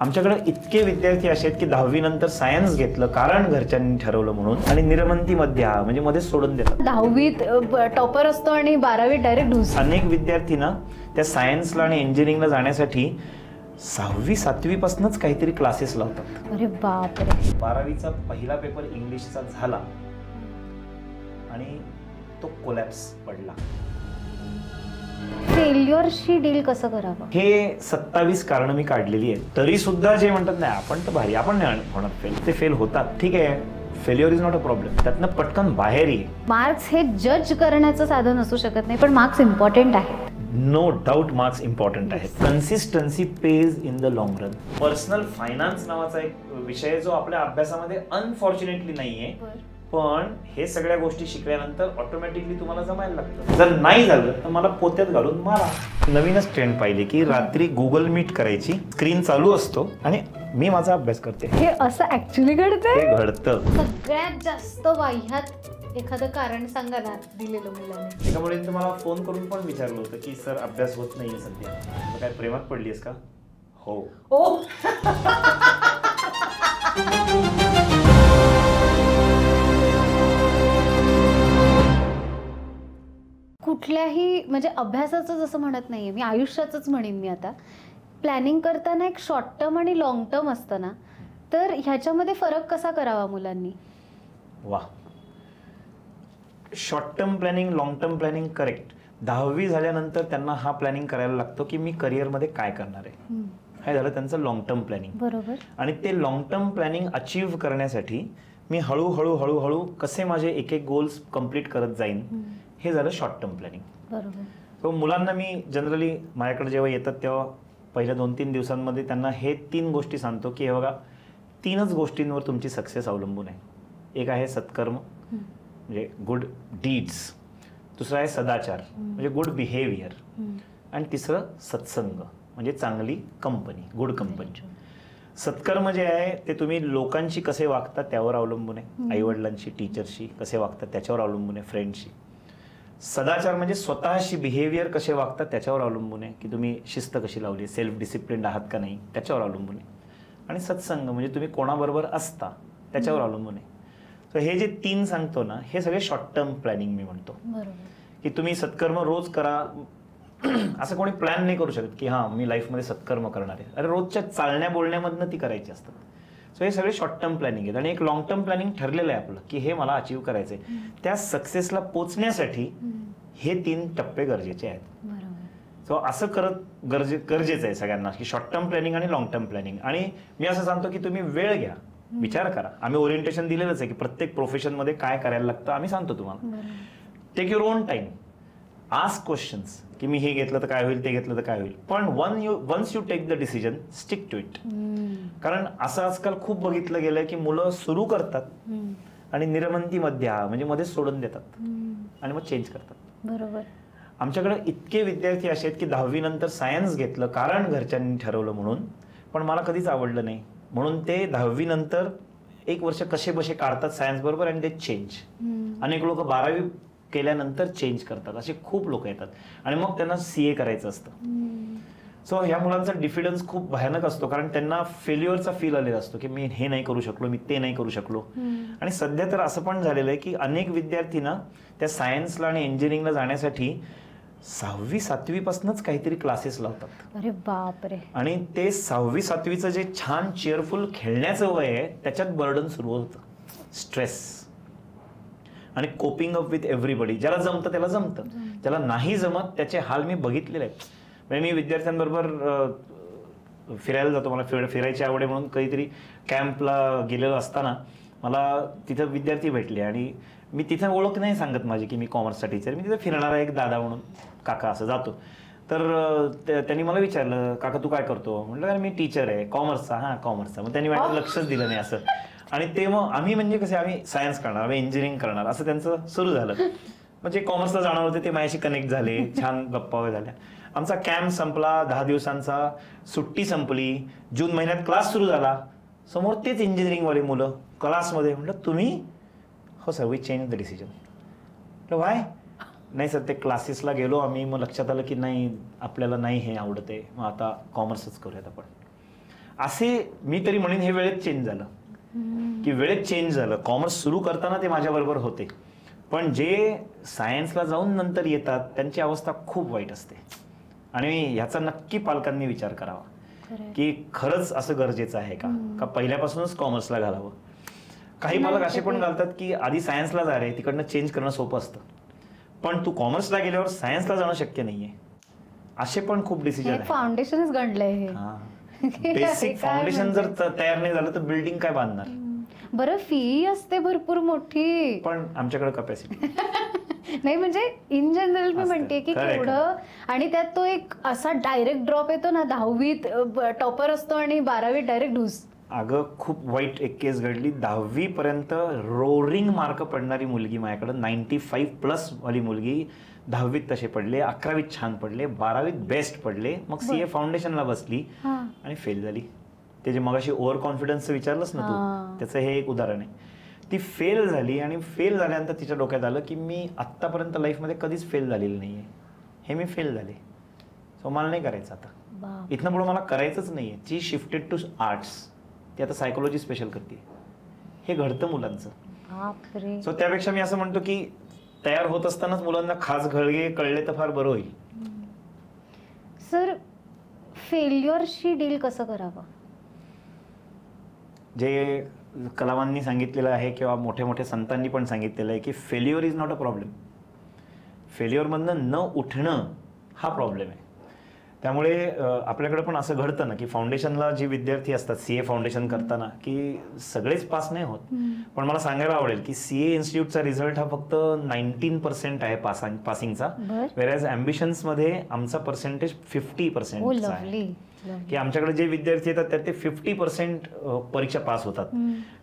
आमच्याकडे इतके विद्यार्थी असे आहेत की 10वी नंतर सायन्स घेतलं कारण घरच्यांनी ठरवलं म्हणून, आणि निरमंती मध्ये म्हणजे मध्येच सोडून देतात. 10वीत टॉपर असतो आणि 12वीत डायरेक्ट ढूस. अनेक विद्यार्थी ना त्या सायन्सला आणि इंजिनिअरिंगला जाण्यासाठी 6वी 7वी पासूनच काहीतरी क्लासेस लावतात. अरे बापरे. 12वीचा पहिला पेपर इंग्लिशचा झाला आणि तो कोलॅप्स पडला. फेल्युअरशी डील कसं करावं हे 27 कारणं मी काढलेली आहेत. तरी सुद्धा जे म्हणतात नाही आपण तर भारी, आपण नाही होणार फेल, ते फेल होतात. ठीक आहे, failure is not a problem. त्यातनं पटकन बाहेर ये. मार्क्स हे जज करण्याचं साधन असू शकत नाही, पण मार्क्स इम्पॉर्टंट आहेत. नो डाऊट मार्क्स इम्पॉर्टंट आहेत. Consistency pays in the long run. Personal finance नावाचा एक विषय जो आपल्या अभ्यासामध्ये अनफॉर्च्युनेटली नाहीये, पण हे सगळ्या गोष्टी शिकल्यानंतर ऑटोमॅटिकली तुम्हाला जमायला लागतं. जर नाही झालं तर मला पोत्यात घालून मारा. नवीनच ट्रेंड पाहिली की रात्री गुगल मीट करायची, स्क्रीन चालू असतो आणि मी माझा अभ्यास करते. हे असं ऍक्च्युअली घडतंय? हे घडतं. सगळ्यात जास्त वाह्यात एखादं कारण सांगा ना दिलेलं मुलाने. एका मुलीने मला फोन करून पण विचारलं होतं की सर अभ्यास होत नाहीये सध्या, काय प्रेमात पडलीस का? हो. कुठल्याही म्हणजे अभ्यासाचं जसं म्हणत नाहीये मी, आयुष्याचंच म्हणेन मी आता. प्लॅनिंग करताना एक शॉर्ट टर्म आणि लॉंग टर्म असतं ना, तर ह्याच्यामध्ये फरक कसा करावा मुलांनी? वा, short term planning, long term planning correct. 10वी झाल्यानंतर त्यांना हा प्लॅनिंग करायला लागतो की मी करिअरमध्ये काय करणार आहे. हे झालं त्यांचं लॉंग टर्म प्लॅनिंग. बरोबर. आणि ते लॉंग टर्म प्लॅनिंग अचीव्ह करण्यासाठी मी हळूहळू कसे माझे एक एक गोल्स कम्प्लीट करत जाईन, हे झालं शॉर्ट टर्म प्लॅनिंग. बरोबर. तो मुलांना मी जनरली माझ्याकडे जेव्हा येतात तेव्हा पहिल्या 2-3 दिवसांमध्ये त्यांना हे 3 गोष्टी सांगतो की हे बघा, 3च गोष्टींवर तुमची सक्सेस अवलंबून आहे. एक आहे सत्कर्म म्हणजे गुड डीड्स, दुसरं आहे सदाचार म्हणजे गुड बिहेवियर, आणि तिसरं सत्संग म्हणजे चांगली कंपनी, गुड कंपनी. सत्कर्म जे आहे ते तुम्ही लोकांशी कसे वागतात त्यावर अवलंबून आहे, आईवडिलांशी, टीचरशी कसे वागतात त्याच्यावर अवलंबून आहे, फ्रेंडशी. सदाचार म्हणजे स्वतःशी बिहेवियर कसे वागतात त्याच्यावर अवलंबून आहे की तुम्ही शिस्त कशी लावली, सेल्फ डिसिप्लिन आहात का नाही त्याच्यावर अवलंबून आहे. आणि सत्संग म्हणजे तुम्ही कोणाबरोबर असता त्याच्यावर अवलंबून आहे. तर हे जे 3 सांगतो ना, हे सगळे शॉर्ट टर्म प्लॅनिंग मी म्हणतो. की तुम्ही सत्कर्म रोज करा. असं कोणी प्लॅन नाही करू शकत की हां मी लाईफमध्ये सत्कर्म करणार आहे. अरे रोजच्या चालण्या बोलण्यामधनं ती करायची असतात. सो हे सगळे शॉर्ट टर्म प्लॅनिंग आहेत. आणि एक लॉंग टर्म प्लॅनिंग ठरलेलं आहे आपलं की हे मला अचीव्ह करायचं आहे. त्या सक्सेसला पोचण्यासाठी हे 3 टप्पे गरजेचे आहेत. सो असं करत गरजेचं आहे सगळ्यांना की शॉर्ट टर्म प्लॅनिंग आणि लॉंग टर्म प्लॅनिंग. आणि मी असं सांगतो की तुम्ही वेळ घ्या, विचार करा. आम्ही ओरिएंटेशन दिलेलंच आहे की प्रत्येक प्रोफेशनमध्ये काय करायला लागतं आम्ही सांगतो तुम्हाला. Take your own time, ask questions की मी हे घेतलं तर काय होईल, ते घेतलं तर काय होईल. पण once you take the decision, stick to it. कारण असं आजकाल खूप बघितलं गेलंय की मुलं सुरू करतात आणि निरमंती मध्ये म्हणजे मध्येच सोडून देतात आणि मग चेंज करतात. बरोबर. आमच्याकडे इतके विद्यार्थी असे आहेत की 10वी नंतर सायन्स घेतलं कारण घरच्यांनी ठरवलं म्हणून, पण मला कधीच आवडलं नाही म्हणून ते 10वी नंतर 1 वर्ष कसे बसे काढतात सायन्स बरोबर आणि ते चेंज. अनेक लोक 12वी केल्यानंतर चेंज करतात, असे खूप लोक येतात. आणि मग त्यांना CA करायचं असतं. सो ह्या मुलांचा डिफिडन्स खूप भयानक असतो कारण त्यांना फेल्युअरचा फील आलेला असतो की मी हे नाही करू शकलो, मी ते नाही करू शकलो. आणि सध्या तर असं पण झालेलं आहे की अनेक विद्यार्थी ना त्या सायन्सला आणि इंजिनिअरिंगला जाण्यासाठी 6वी 7वी पासूनच काहीतरी क्लासेस लावतात. अरे बापरे. आणि ते 6वी 7वीचं जे छान चेअरफुल खेळण्याचं वय आहे त्याच्यात बर्डन सुरू होतं, स्ट्रेस आणि कोपिंग अप विथ एव्हरीबडी. ज्याला जमतं त्याला जमतं, ज्याला नाही जमत त्याचे हाल मी बघितलेले आहेत. म्हणजे मी विद्यार्थ्यांबरोबर फिरायला जातो, मला फिरायची आवड आहे म्हणून कधीतरी कॅम्पला गेलेलो असताना मला तिथं विद्यार्थी भेटले आणि मी तिथं ओळख नाही सांगत माझी की मी कॉमर्सचा टीचर, मी तिथं फिरणारा एक दादा म्हणून काका असं जातो. तर त्यांनी मला विचारलं काका तू काय करतो, म्हटलं अरे मी टीचर आहे कॉमर्सचा. हां कॉमर्सचा. मग त्यांनी माझ्याकडे लक्षच दिलं नाही असं. आणि ते मग आम्ही म्हणजे कसे आम्ही सायन्स करणार, आम्ही इंजिनिअरिंग करणार असं त्यांचं सुरू झालं. म्हणजे कॉमर्सला जाणार होते ते माझ्याशी कनेक्ट झाले, छान गप्पा वगैरे झाल्या. आमचा कॅम्प संपला, 10 दिवसांचा, सुट्टी संपली, जून महिन्यात क्लास सुरू झाला. समोर तेच इंजिनिअरिंगवाले मुलं क्लासमध्ये. म्हटलं तुम्ही? हो sir, we change the decision. म्हटलं वाय? नाही सर ते क्लासेसला गेलो आम्ही, मग लक्षात आलं की नाही आपल्याला नाही हे आवडत आहे, मग आता कॉमर्सच करूयात आपण. असे मी तरी म्हणेन हे वेळेत चेंज झालं, की वेळेत चेंज झालं. कॉमर्स सुरू करताना ते माझ्याबरोबर होते, पण जे सायन्सला जाऊन नंतर येतात त्यांची अवस्था खूप वाईट असते. आणि ह्याचा नक्की पालकांनी विचार करावा की खरंच असं गरजेचं आहे का पहिल्यापासूनच कॉमर्सला घालावं. काही पालक असे पण घालतात की आधी सायन्सला जा रे, तिकडनं चेंज करणं सोपं असतं, पण तू कॉमर्सला गेल्यावर सायन्सला जाणं शक्य नाहीये. असे पण खूप डिसिजन आहे. फाउंडेशनच गणलंय हे. बेसिक फाउंडेशन जर तयार नाही झालं तर बिल्डिंग काय बांधणार. बरं, फी असते भरपूर मोठी, पण आमच्याकडे कॅपॅसिटी नाही. म्हणजे इन जनरल मी म्हणते की केवढं, आणि त्यात तो एक असा डायरेक्ट ड्रॉप येतो ना, 10वीत टॉपर असतो आणि 12वीत डायरेक्ट ढूस. अगं खूप वाईट एक केस घडली. 10वी पर्यंत रोरिंग मार्क पडणारी मुलगी माझ्याकडे, 95+ वाली मुलगी 10वीत तसे पडले, 11वीत छान पडले, 12वीत बेस्ट पडले, मग सीए फाउंडेशनला बसली आणि फेल झाली. ते जे मगाशी ओव्हर कॉन्फिडन्स विचारलंस ना तू, त्याचं हे एक उदाहरण आहे. ती फेल झाली आणि फेल झाल्यानंतर तिच्या डोक्यात आलं की मी आत्तापर्यंत लाईफमध्ये कधीच फेल झालेली नाहीये, हे मी फेल झाले, सो मला नाही करायचं आता, इथनं पुढे मला करायचंच नाहीये. ती शिफ्टेड टू आर्ट्स, ती आता सायकोलॉजी स्पेशल करते. हे घडतं मुलांचं. सो त्यापेक्षा मी असं म्हणतो की तयार होत असतानाच मुलांना खास घळगे कळले तर फार बरं होईल. सर, फेल्युअरशी डील कसं करावं? जे कलामांनी सांगितलेलं आहे किंवा मोठ्या मोठ्या संतांनी पण सांगितलेलं आहे की failure is not a problem. फेल्युअरमधनं न उठणं हा प्रॉब्लेम आहे. त्यामुळे आपल्याकडे पण असं घडतं ना की फाउंडेशनला जे विद्यार्थी असतात सीए फाउंडेशन करताना की सगळेच पास नाही होत, पण मला सांगायला आवडेल की सीए इन्स्टिट्यूटचा रिझल्ट हा फक्त 19% आहे पासिंगचा, वेरॅज ॲम्बिशन्समध्ये आमचा पर्सेंटेज 50% आहे. की आमच्याकडे जे विद्यार्थी येतात त्यात ते 50% परीक्षा पास होतात,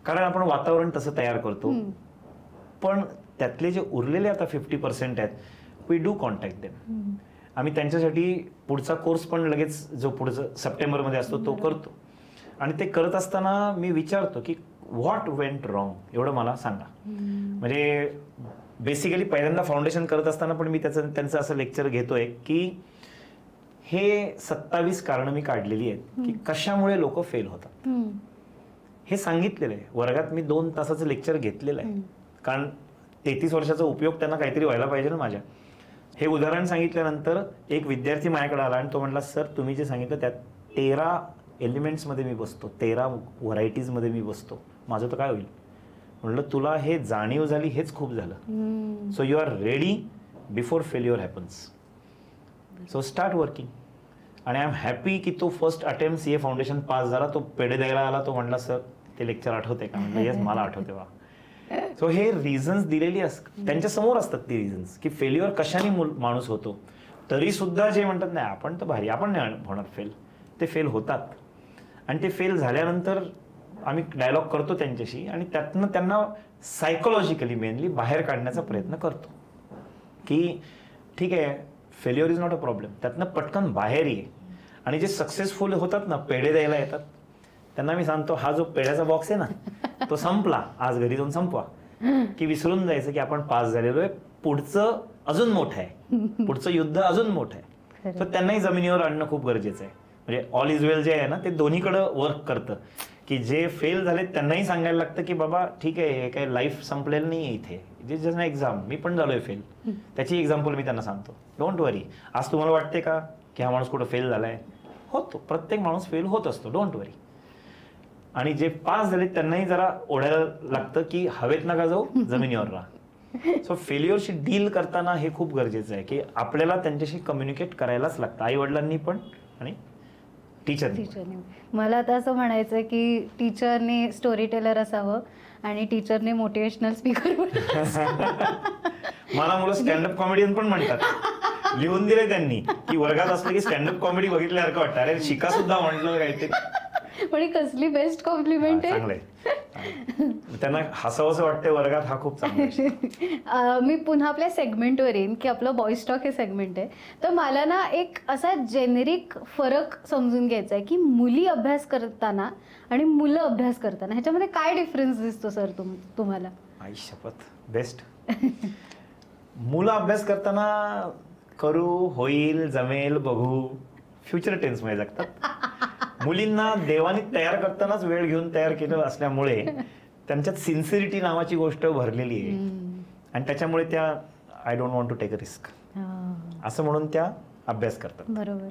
कारण आपण वातावरण तसं तयार करतो. पण त्यातले जे उरलेले आता 50% आहेत, वी डू कॉन्टॅक्ट देम. आम्ही त्यांच्यासाठी पुढचा कोर्स पण लगेच जो पुढचा सप्टेंबरमध्ये असतो तो करतो. आणि ते करत असताना मी विचारतो की व्हॉट वेंट रॉंग, एवढं मला सांगा. म्हणजे बेसिकली पहिल्यांदा फाउंडेशन करत असताना पण मी त्यांचं असं लेक्चर घेतोय की हे 27 कारणं मी काढलेली आहेत की कशामुळे लोक फेल होतात. हे सांगितलेलं आहे वर्गात. मी 2 तासाचं लेक्चर घेतलेलं आहे, कारण 33 वर्षाचा उपयोग त्यांना काहीतरी व्हायला पाहिजे ना माझ्या. हे उदाहरण सांगितल्यानंतर एक विद्यार्थी माझ्याकडे आला आणि तो म्हटला, सर तुम्ही जे सांगितलं त्यात 13 एलिमेंट्समध्ये मी बसतो, 13 व्हरायटीजमध्ये मी बसतो, माझं तर काय होईल. म्हटलं तुला हे जाणीव झाली हेच खूप झालं. So you are ready before failure happens, so start working. आणि आय एम हॅपी की तो first attempt CA foundation pass झाला. तो पेढे द्यायला आला, तो म्हटला सर ते लेक्चर आठवते का. म्हटलं येस मला आठवते बा. सो हे रिझन्स दिलेली त्यांच्या समोर असतात ती रिझन्स की फेल्युअर कशाने माणूस होतो. तरी सुद्धा जे म्हणतात नाही आपण तर भारी, आपण नाही होणार फेल, ते फेल होतात. आणि ते फेल झाल्यानंतर आम्ही डायलॉग करतो त्यांच्याशी आणि त्यातनं त्यांना सायकोलॉजिकली मेनली बाहेर काढण्याचा प्रयत्न करतो की ठीक आहे failure is not a problem, त्यातनं पटकन बाहेर ये. आणि जे सक्सेसफुल होतात ना, पेढे द्यायला येतात, त्यांना मी सांगतो हा जो पेढ्याचा बॉक्स आहे ना तो संपला, आज घरी जाऊन संपवा, की विसरून जायचं की आपण पास झालेलो आहे, पुढचं अजून मोठं आहे, पुढचं युद्ध अजून मोठं आहे. तर त्यांनाही जमिनीवर आणणं खूप गरजेचं आहे. म्हणजे ऑल इज वेल जे आहे ना ते दोन्हीकडं वर्क करतं, की जे फेल झाले त्यांनाही सांगायला लागतं की बाबा ठीक आहे हे काही लाईफ संपलेलं नाही आहे इथे, इट इज जस्ट एक्झाम, मी पण झालोय फेल, त्याची एक्झाम्पल मी त्यांना सांगतो. डोंट वरी. आज तुम्हाला वाटते का की हा माणूस कुठं फेल झालाय, होतो, प्रत्येक माणूस फेल होत असतो, डोंट वरी. आणि जे पास झाले त्यांनाही जरा ओढायला लागतं की हवेत नका जाऊ, जमिनीवर राहा. सो फेल्युअरशी डील करताना हे खूप गरजेचं आहे की आपल्याला त्यांच्याशी कम्युनिकेट करायलाच लागतं, आई वडिलांनी पण आणि टीचरने. मला आता असं म्हणायचं की टीचरने स्टोरी टेलर असावं आणि टीचरने मोटिवेशनल स्पीकर. मला मुलं स्टँडअप कॉमेडियन पण म्हणतात, लिहून दिले त्यांनी की वर्गात असलं की स्टँडअप कॉमेडी बघितल्यासारखं वाटतं. अरे शिका सुद्धा म्हटलं काहीतरी. पण कसली बेस्ट कॉम्प्लिमेंट आहे. चांगलंय, त्यांना हसावंसं वाटतं वर्गात, हा खूप चांगला. मी पुन्हा आपल्या सेगमेंटवर येईन की आपलं बॉयज टॉक हे सेगमेंट आहे. तर मला ना एक असा जेनेरिक फरक समजून घ्यायचा आहे की मुली अभ्यास करताना आणि मुलं अभ्यास करताना ह्याच्यामध्ये काय डिफरन्स दिसतो सर तुम्हाला? आई शपथ, बेस्ट. मुलं अभ्यास करताना करू, होईल, जमेल, बघू, फ्युचर टेन्स मध्ये जगतात. मुलींना देवाने तयार करतानाच वेळ घेऊन तयार केलं असल्यामुळे त्यांच्यात सिन्सिरिटी नावाची गोष्ट भरलेली आहे आणि त्याच्यामुळे त्या I don't want to take a risk असं म्हणून त्या अभ्यास करतात. बरोबर.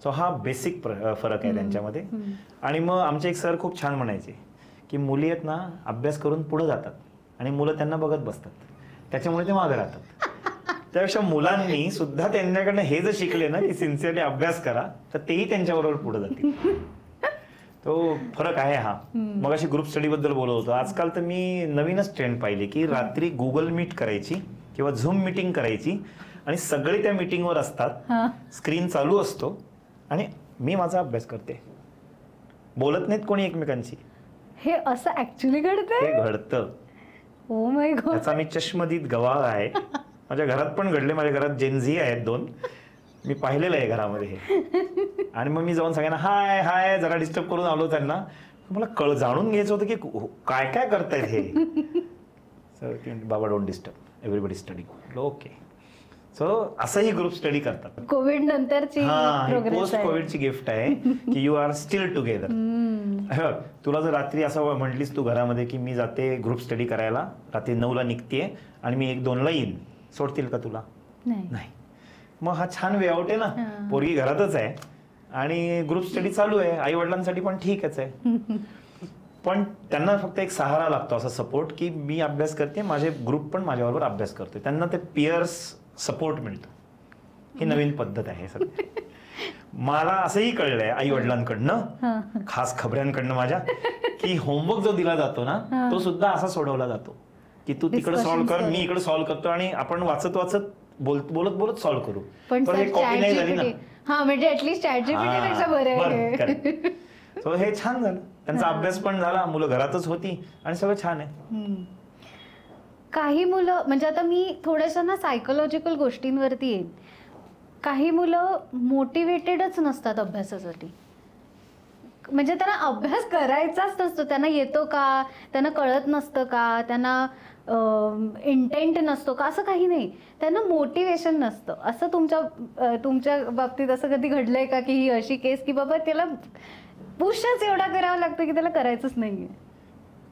सो हा बेसिक फरक आहे त्यांच्यामध्ये. आणि मग आमचे एक सर खूप छान म्हणायचे की मुली आहेत ना अभ्यास करून पुढे जातात आणि मुलं त्यांना बघत बसतात, त्याच्यामुळे ते मागे राहतात. त्यापेक्षा मुलांनी सुद्धा त्यांच्याकडनं हे जर शिकले ना की सिन्सिअरली अभ्यास करा तर तेही त्यांच्याबरोबर पुढे जातील. तो फरक आहे हा. मग अशी ग्रुप स्टडी बद्दल बोलत होतो. आजकाल तर मी नवीनच ट्रेंड पाहिली की रात्री गुगल मीट करायची किंवा झूम मीटिंग करायची आणि सगळे त्या मीटिंगवर असतात, स्क्रीन चालू असतो आणि मी माझा अभ्यास करते, बोलत नाहीत कोणी एकमेकांशी. हे असं ऍक्च्युली घडतंय? हे घडतं. Oh my God. त्याचा मी चष्मदीत गवाह आहे. माझ्या घरात पण घडले. माझ्या घरात जेनझी आहेत 2. मी पाहिलेलं आहे घरामध्ये हे. आणि मग मी जाऊन सगळ्यांना हाय हाय जरा डिस्टर्ब करून आलो त्यांना. मला जाणून घ्यायचं होतं की काय काय करतायत हे. सर बाबा don't disturb, everybody study. Okay. So असंही ग्रुप स्टडी करतात. कोविड नंतरची पोस्ट कोविडची गिफ्ट आहे की यू आर स्टील टुगेदर. तुला जर रात्री असं म्हटलीस तू घरामध्ये की मी जाते ग्रुप स्टडी करायला, रात्री 9ला निघतेय आणि मी 1-2ला येईन, सोडतील का तुला? नाही. मग हा छान वे आउट आहे ना. पोरगी घरातच आहे आणि ग्रुप स्टडी चालू आहे. आई वडिलांसाठी पण ठीकच आहे. पण त्यांना फक्त एक सहारा लागतो असा सपोर्ट की मी अभ्यास करते, माझे ग्रुप पण माझ्याबरोबर अभ्यास करतोय. त्यांना ते पियर्स सपोर्ट मिळतं. ही नवीन पद्धत आहे सध्या. मला असंही कळलंय आई वडिलांकडनं, खास खबऱ्यांकडनं माझ्या, की होमवर्क जो दिला जातो ना तो सुद्धा असा सोडवला जातो की तू तिकडे सॉल्व्ह कर, मी इकडे सॉल्व्ह करतो आणि आपण वाचत वाचत बोलत बोलत सॉल्व्ह करू. पण हे कॉपी नाही झाली ना. हा म्हणजे ऍटलीस्ट चॅटजीपीटी पेक्षा बरं आहे. सो हे छान झालं. त्यांचा अभ्यास पण झाला, मुलं घरातच होती आणि सगळं छान आहे. काही मुलं म्हणजे आता मी थोड्याशा ना सायकोलॉजिकल गोष्टींवरती येईन. काही मुलं मोटिवेटेडच नसतात अभ्यासासाठी. म्हणजे त्यांना अभ्यास करायचाच नसतो. त्यांना येतो का, त्यांना कळत नसतं का, त्यांना इंटेंट नसतो का, असं काही नाही. त्यांना मोटिवेशन नसतं. असं तुमच्या बाबतीत असं कधी घडलंय का की ही अशी केस की बाबा त्याला पुशच एवढा करावा लागतो की त्याला करायचंच नाहीये?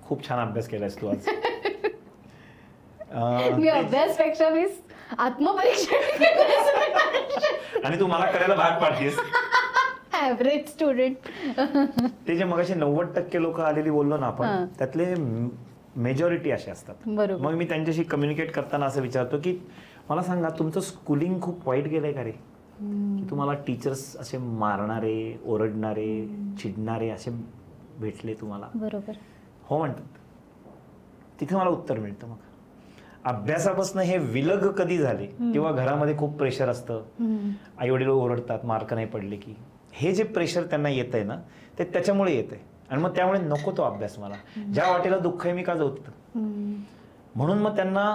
खूप छान अभ्यास केलायस तू आज. मी अभ्यासपेक्षा मी आत्मपरीक्षा आणि तू मला करायला भाग पाडतेस. Average student. ते जे मगाशी 90% लोक आलेली बोललो ना आपण, त्यातले मेजॉरिटी असे असतात. मग मी त्यांच्याशी कम्युनिकेट करताना असं विचारतो की मला सांगा तुमचं स्कूलिंग खूप वाईट गेलंय का रे, की तुम्हाला टीचर्स असे मारणारे, ओरडणारे, चिडणारे असे भेटले तुम्हाला? बरोबर. हो म्हणतात. तिथे मला उत्तर मिळतं. मग अभ्यासापासून हे विलग कधी झाले किंवा घरामध्ये खूप प्रेशर असतं, आई वडील ओरडतात मार्क नाही पडले की, हे जे प्रेशर त्यांना येत आहे ना ते त्याच्यामुळे येत आहे. आणि मग त्यामुळे नको तो अभ्यास मला, ज्या वाटेला दुःख आहे मी का जाऊ तिथं. म्हणून मग त्यांना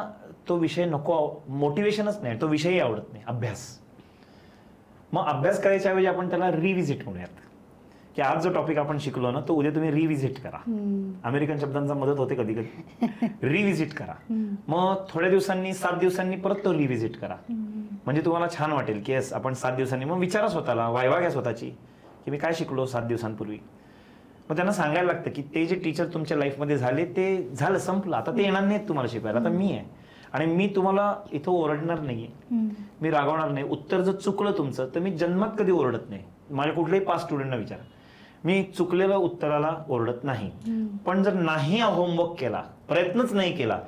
तो विषय नको, मोटिवेशनच नाही, तो विषयही आवडत नाही अभ्यास. मग अभ्यास करायच्या ऐवजी आपण त्याला रिव्हिजिट म्हणूयात की आज जो टॉपिक आपण शिकलो ना तो उद्या तुम्ही रिव्हिजिट करा. अमेरिकन शब्दांचा मदत होते कधी कधी. रिव्हिजिट करा. मग थोड्या दिवसांनी 7 दिवसांनी परत तो रिव्हिजिट करा. म्हणजे तुम्हाला छान वाटेल की येस आपण 7 दिवसांनी, मग विचारा स्वतःला, वायवा घ्या स्वतःची की मी काय शिकलो 7 दिवसांपूर्वी. मग त्यांना सांगायला लागतं की ते जे टीचर तुमच्या लाईफमध्ये झाले ते झालं, संपलं, आता ते येणार नाहीत तुम्हाला शिकवायला, आता मी आहे आणि मी तुम्हाला इथं ओरडणार नाहीये, मी रागवणार नाही. उत्तर जर चुकलं तुमचं तर मी जन्मात कधी ओरडत नाही. माझ्या कुठल्याही 5 स्टुडंटना विचारा, मी चुकलेल्या उत्तराला ओरडत नाही. पण जर नाही होमवर्क केला, प्रयत्नच नाही केला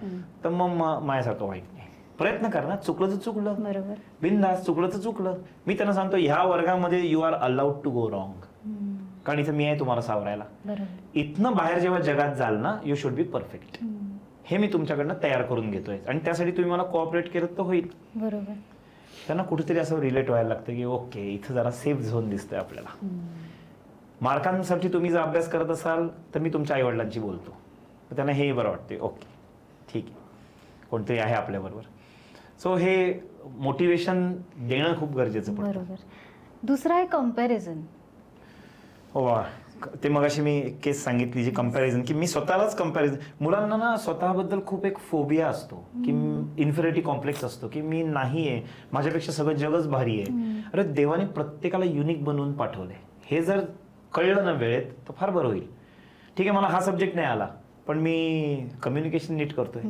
तर मग माझ्यासारखं वाईट नाही. प्रयत्न कर ना, चुकलं तर चुकलं, बरोबर, बिनधास्त, चुकलं तर चुकलं. मी त्यांना सांगतो ह्या वर्गामध्ये you are allowed to go wrong, कारण इथं मी आहे तुम्हाला सावरायला. इथनं बाहेर जेव्हा जगात जाल ना यू शुड बी परफेक्ट. हे मी तुमच्याकडनं तयार करून घेतोय आणि त्यासाठी तुम्ही मला कोऑपरेट केलं तर होईल. बरोबर. त्यांना कुठेतरी असं रिलेट व्हायला लागतं की ओके इथं जरा सेफ झोन दिसतोय आपल्याला. मार्कांसाठी तुम्ही जर अभ्यास करत असाल तर मी तुमच्या आईवडिलांची बोलतो, तर त्यांना हे बरं वाटते, ओके ठीक आहे कोणतरी आहे आपल्याबरोबर. सो हे मोटिवेशन देणं खूप गरजेचं पडतं. बरोबर. दुसरा आहे कम्पॅरिझन. हो, ते मगाशी मी एक केस सांगितली जी कम्पॅरिझन, की मी स्वतःलाच कम्पॅरिझन. मुलांना ना स्वतःबद्दल खूप एक फोबिया असतो की इन्फिरिटी कॉम्प्लेक्स असतो की मी नाही आहे, माझ्यापेक्षा सगळं जगच भारी आहे. अरे देवाने प्रत्येकाला युनिक बनवून पाठवलंय. हे जर कळलं ना वेळेत तर फार बरं होईल. ठीक आहे, मला हा सब्जेक्ट नाही आला पण मी कम्युनिकेशन नीट करतोय,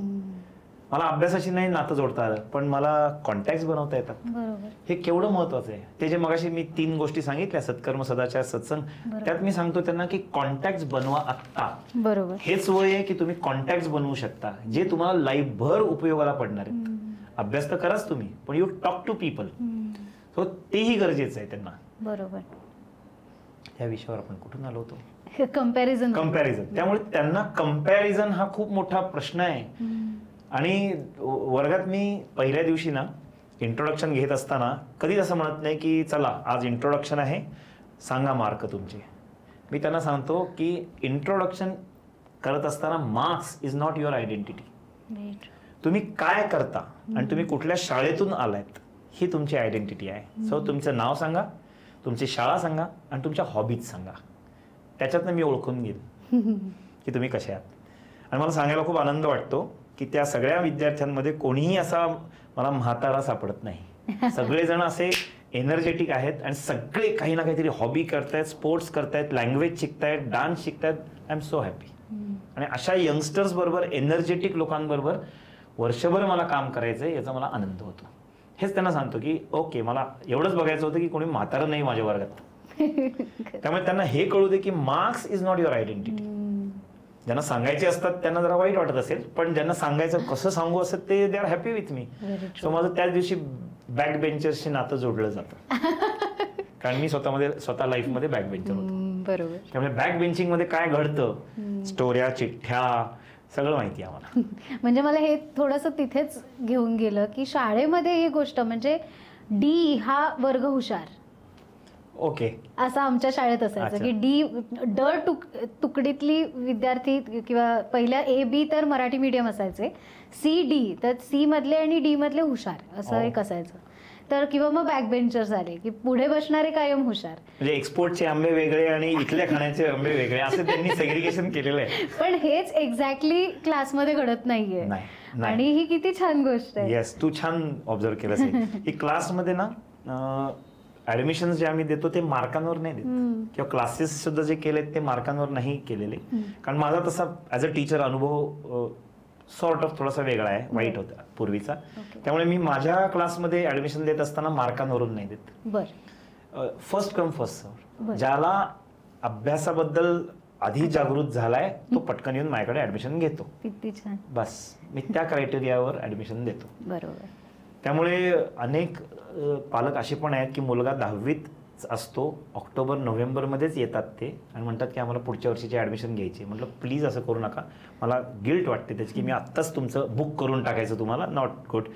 मला अभ्यासाशी नाही नातं जोडता आलं पण मला कॉन्टॅक्ट बनवता येतात. बरोबर. हे केवढं महत्वाचं आहे. ते जे मगाशी मी 3 गोष्टी सांगितल्या, सत्कर्म, सदाचार, सत्संग, त्यात मी सांगतो त्यांना की कॉन्टॅक्ट बनवा आत्ता. बरोबर. हेच वय आहे की तुम्ही कॉन्टॅक्ट बनवू शकता जे तुम्हाला लाईफभर उपयोगाला पडणार आहेत. अभ्यास तर कराच तुम्ही पण you talk to people, so तेही गरजेचं आहे त्यांना. बरोबर. त्या विषयावर आपण कुठून आलो होतो? कंपॅरिझन. त्यामुळे त्यांना कंपॅरिझन हा खूप मोठा प्रश्न आहे. आणि वर्गात मी पहिल्या दिवशी ना इंट्रोडक्शन घेत असताना कधीच असं म्हणत नाही की चला आज इंट्रोडक्शन आहे, सांगा मार्क तुमचे. मी त्यांना सांगतो की इंट्रोडक्शन करत असताना marks is not your identity. तुम्ही काय करता आणि तुम्ही कुठल्या शाळेतून आलायत ही तुमची आयडेंटिटी आहे. सो तुमचं नाव सांगा, तुमची शाळा सांगा आणि तुमच्या हॉबीज सांगा. त्याच्यातनं मी ओळखून घेईन की तुम्ही कसे आहात. आणि मला सांगायला खूप आनंद वाटतो की त्या सगळ्या विद्यार्थ्यांमध्ये कोणीही असा मला म्हातारा सापडत नाही. सगळेजण असे एनर्जेटिक आहेत आणि सगळे काही ना काहीतरी हॉबी करतायत, स्पोर्ट्स करतायत, लँग्वेज शिकतायत, डान्स शिकतायत. I am so happy. आणि अशा यंगस्टर्स बरोबर, एनर्जेटिक लोकांबरोबर वर्षभर मला काम करायचंय याचा मला आनंद होतो. हेच त्यांना सांगतो की ओके, मला एवढंच बघायचं होतं की कोणी म्हातारं नाही माझ्या वर्गात. त्यामुळे त्यांना हे कळू दे की marks is not your identity. ज्यांना सांगायचे असतात त्यांना जरा वाईट वाटत असेल पण ज्यांना सांगायचं कसं सांगू असं ते they are happy with me. So माझं त्याच दिवशी बॅक बेंचर्सशी नातं जोडलं जातं कारण मी स्वतः लाईफमध्ये बॅक बेंचर होतो. बरोबर. त्यामुळे बॅक बेंचिंग मध्ये काय घडतं, स्टोऱ्या, चिठ्ठ्या, सगळं माहिती आहे आम्हाला. म्हणजे मला हे थोडंसं तिथेच घेऊन गेलं की शाळेमध्ये ही गोष्ट म्हणजे डी हा वर्ग हुशार. ओके. असं आमच्या शाळेत असायचं की डी तुकडीतली विद्यार्थी किंवा पहिल्या ए बी तर मराठी मीडियम असायचे, सी डी तर सी मधले आणि डी मधले हुशार असं एक असायचं. तर किंवा मग बॅक बेंचर्स आले की पुढे बसणारे कायम हुशार. म्हणजे एक्सपोर्टचे आंबे वेगळे आणि इथल्या खाण्याचे आंबे वेगळे असं त्यांनी सेग्रिगेशन केलेलं आहे. पण हेच एक्झॅक्टली क्लासमध्ये घडत नाहीये आणि ही किती छान गोष्ट आहे. येस, तू छान ऑब्झर्व केलंस. ही क्लासमध्ये ना ऍडमिशन जे आम्ही देतो ते मार्कांवर नाही देत किंवा क्लासेस सुद्धा जे केलेत ते मार्कांवर नाही केलेले. कारण माझा तसा ऍज अ टीचर अनुभव सॉर्ट ऑफ थोडासा वेगळा आहे, वाईट होता पूर्वीचा. त्यामुळे मी माझ्या क्लासमध्ये ऍडमिशन देत असताना मार्कांवरून नाही देत. First come first serve. ज्याला अभ्यासाबद्दल आधी जागृत झालाय तो पटकन येऊन माझ्याकडे ऍडमिशन घेतो. बस मी त्या क्रायटेरियावर ऍडमिशन देतो. बरोबर. त्यामुळे अनेक पालक असे पण आहेत की मुलगा 10वीत असतो, ऑक्टोबर नोव्हेंबरमध्येच येतात ते आणि म्हणतात की आम्हाला पुढच्या वर्षीची ऍडमिशन घ्यायची. म्हटलं प्लीज असं करू नका, मला गिल्ट वाटते त्याची की मी आत्ताच तुमचं बुक करून टाकायचं तुम्हाला. Not good.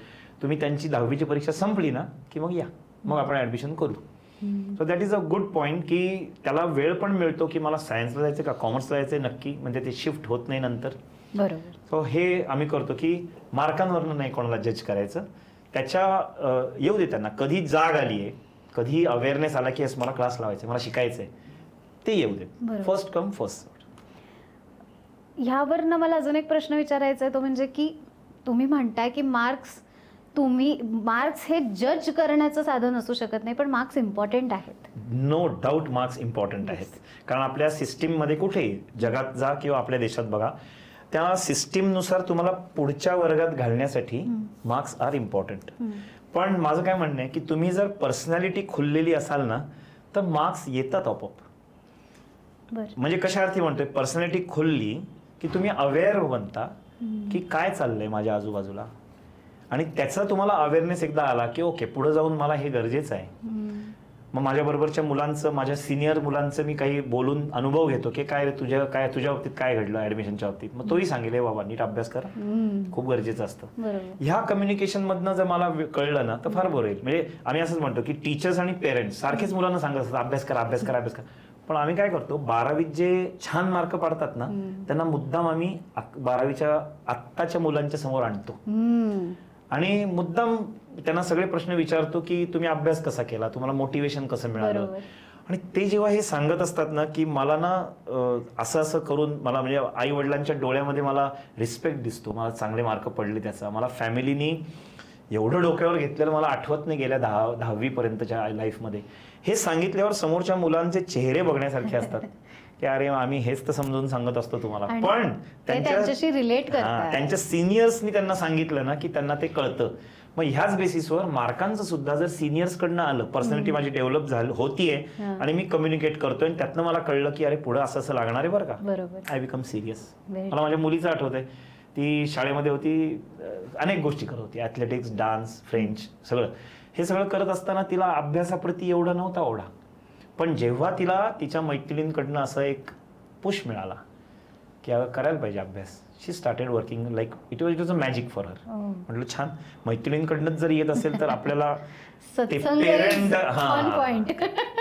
तुम्ही त्यांची 10वीची परीक्षा संपली ना की मग या, मग आपण ऍडमिशन करू. So that is a good point की त्याला वेळ पण मिळतो की मला सायन्सला जायचं का कॉमर्सला जायचं नक्की, म्हणजे ते शिफ्ट होत नाही नंतर. बरोबर. सो हे आम्ही करतो की मार्कांवरनं नाही कोणाला जज करायचं. त्याच्या येऊ दे त्यांना, कधी जाग आली आहे, कधी अवेअरनेस आला की मला क्लास लावायचा, मला शिकायचंय, ते येऊ दे. First come first. ह्यावरनं मला अजून एक प्रश्न विचारायचा आहे, तो म्हणजे की तुम्ही म्हणताय की मार्क्स हे जज करण्याचं साधन असू शकत नाही पण मार्क्स इम्पॉर्टंट आहेत. नो डाऊट मार्क्स इम्पॉर्टंट आहेत. कारण आपल्या सिस्टीममध्ये कुठेही जगात जा किंवा आपल्या देशात बघा, त्या सिस्टीमनुसार तुम्हाला पुढच्या वर्गात घालण्यासाठी मार्क्स आर इम्पॉर्टंट. पण माझं काय म्हणणं आहे की तुम्ही जर पर्सनॅलिटी खुललेली असाल ना तर मार्क्स येतात आपोआप. म्हणजे कशा अर्थी म्हणतोय, पर्सनॅलिटी खुलली की तुम्ही अवेअर बनता की काय चाललंय माझ्या आजूबाजूला आणि त्याचा तुम्हाला अवेअरनेस एकदा आला की ओके पुढे जाऊन मला हे गरजेचं आहे. मग माझ्या बरोबरच्या मुलांचं, माझ्या सिनियर मुलांचं मी काही बोलून अनुभव घेतो की काय तुझ्या बाबतीत काय घडलं ऍडमिशनच्या बाबतीत. मग तोही सांगेल बाबा नीट अभ्यास करा, खूप गरजेचं असतं. ह्या कम्युनिकेशन मधनं जर मला कळलं ना तर फार बरं होईल. म्हणजे आम्ही असंच म्हणतो की टीचर्स आणि पेरेंट्स सारखेच मुलांना सांगत असतात अभ्यास करा अभ्यास करा अभ्यास करा. पण आम्ही काय करतो, 12वीत जे छान मार्क पाडतात ना त्यांना मुद्दाम आम्ही 12वीच्या आत्ताच्या मुलांच्या समोर आणतो आणि मुद्दाम त्यांना सगळे प्रश्न विचारतो की तुम्ही अभ्यास कसा केला, तुम्हाला मोटिवेशन कसं मिळालं. आणि ते जेव्हा हे सांगत असतात ना की मला ना असं असं करून मला म्हणजे आई वडिलांच्या डोळ्यामध्ये मला रिस्पेक्ट दिसतो, मला चांगले मार्क पडले त्याचा, मला फॅमिलीनी एवढं डोक्यावर घेतलेलं मला आठवत नाही गेल्या 10वी पर्यंतच्या लाईफमध्ये. हे सांगितल्यावर समोरच्या मुलांचे चेहरे बघण्यासारखे असतात की अरे आम्ही हेच तर समजून सांगत असतो तुम्हाला, पण त्यांच्याशी रिलेट करतात. त्यांच्या सिनियर्सनी त्यांना सांगितलं ना की त्यांना ते कळतं. मग ह्याच बेसिसवर मार्कांचं सुद्धा जर सिनियर्स कडनं आलं, पर्सनॅलिटी माझी डेव्हलप होतीये आणि मी कम्युनिकेट करतोय आणि त्यातनं मला कळलं की अरे पुढे असं लागणार आहे बरं का, बरोबर, आय बिकम सिरियस. मला माझ्या मुलीचं आठवतंय, ती शाळेमध्ये होती, अनेक गोष्टी करत होती, ॲथलेटिक्स, डान्स, फ्रेंच, सगळं हे सगळं करत असताना तिला अभ्यासाप्रती एवढा नव्हता ओढा. पण जेव्हा तिला तिच्या मैत्रिणींकडनं असं एक पुश मिळाला की करायला पाहिजे अभ्यास, she started working like it was a magic for her. म्हटलं छान, मैत्रिणींकडनंच जर येत असेल तर आपल्याला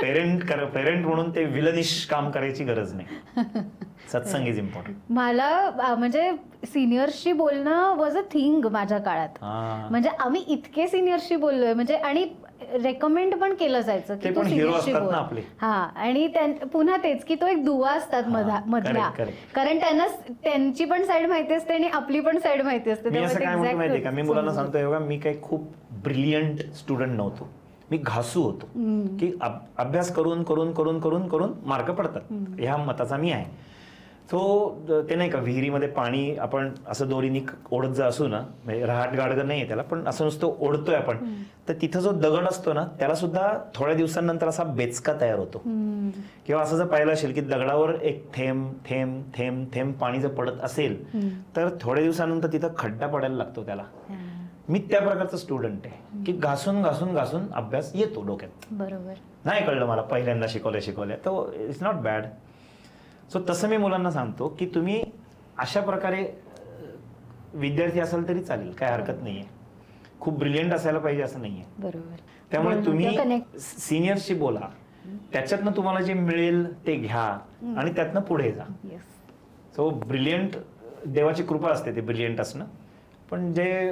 पेरेंट म्हणून ते विलनिश काम करायची गरज नाही. सत्संग इज इम्पॉर्टंट. मला म्हणजे सिनियर्सशी बोलणं वॉज अ थिंग माझ्या काळात. म्हणजे आम्ही इतके सिनियर्सशी बोललोय, म्हणजे आणि रेकमेंड पण केलं जायचं की तू सिनियरशी बोल. हा, आणि पुन्हा तेच की तो एक दुवा असतात मधला, कारण त्यांना त्यांची पण साईड माहिती असते आणि आपली पण साईड माहिती असते. मी असं काय म्हणतो माहितीये का, मी मुलांना सांगतो बघा, मी काही खूप ब्रिलियंट स्टुडंट नव्हतो, मी घासू होतो की अभ्यास करून करून करून करून करून मार्क पडतात, ह्या मताचा मी आहे. तो ते नाही का विहिरीमध्ये पाणी आपण असं दोरीने ओढत जा असू ना, म्हणजे रहाट गाडगं नाही त्याला, पण असं नुसतं ओढतोय आपण, तर तिथं जो दगड असतो ना त्याला सुद्धा थोड्या दिवसांनंतर असा बेचका तयार होतो. किंवा असं जर पाहिलं असेल की दगडावर एक थेंब थेंब थेंब थेंब पाणी जर पडत असेल तर थोड्या दिवसानंतर तिथं खड्डा पडायला लागतो त्याला. मी त्या प्रकारचा स्टुडंट आहे की घासून घासून घासून अभ्यास येतो डोक्यात. बरोबर, नाही कळलं मला पहिल्यांदा शिकवल्या तो इट्स नॉट बॅड. सो तसं मी मुलांना सांगतो की तुम्ही अशा प्रकारे विद्यार्थी असाल तरी चालेल, काय हरकत नाहीये. खूप ब्रिलियंट असायला पाहिजे असं नाहीये. बरोबर. त्यामुळे तुम्ही सिनियर्सशी बोला, त्याच्यातनं तुम्हाला जे मिळेल ते घ्या आणि त्यातनं पुढे जा. सो ब्रिलियंट, देवाची कृपा असते ते ब्रिलियंट असणं, पण जे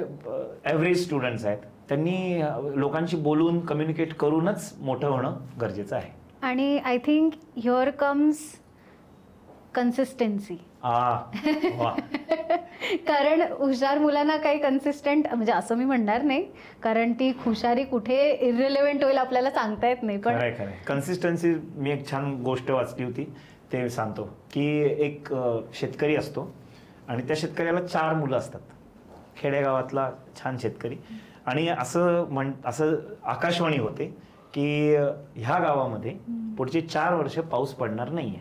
ॲव्हरेज स्टुडंट्स आहेत त्यांनी लोकांशी बोलून कम्युनिकेट करूनच मोठं होणं गरजेचं आहे. आणि I think here comes consistency. कारण हुशार मुलांना काही कन्सिस्टंट, म्हणजे असं मी म्हणणार नाही, कारण ती हुशारी कुठे इररिलेव्हंट होईल आपल्याला सांगता येत नाही, पण कन्सिस्टन्सी. मी एक छान गोष्ट वाचली होती ते सांगतो की एक शेतकरी असतो आणि त्या शेतकऱ्याला 4 मुलं असतात, खेडेगावातला छान शेतकरी. आणि असं आकाशवाणी होते की ह्या गावामध्ये पुढचे 4 वर्ष पाऊस पडणार नाहीये.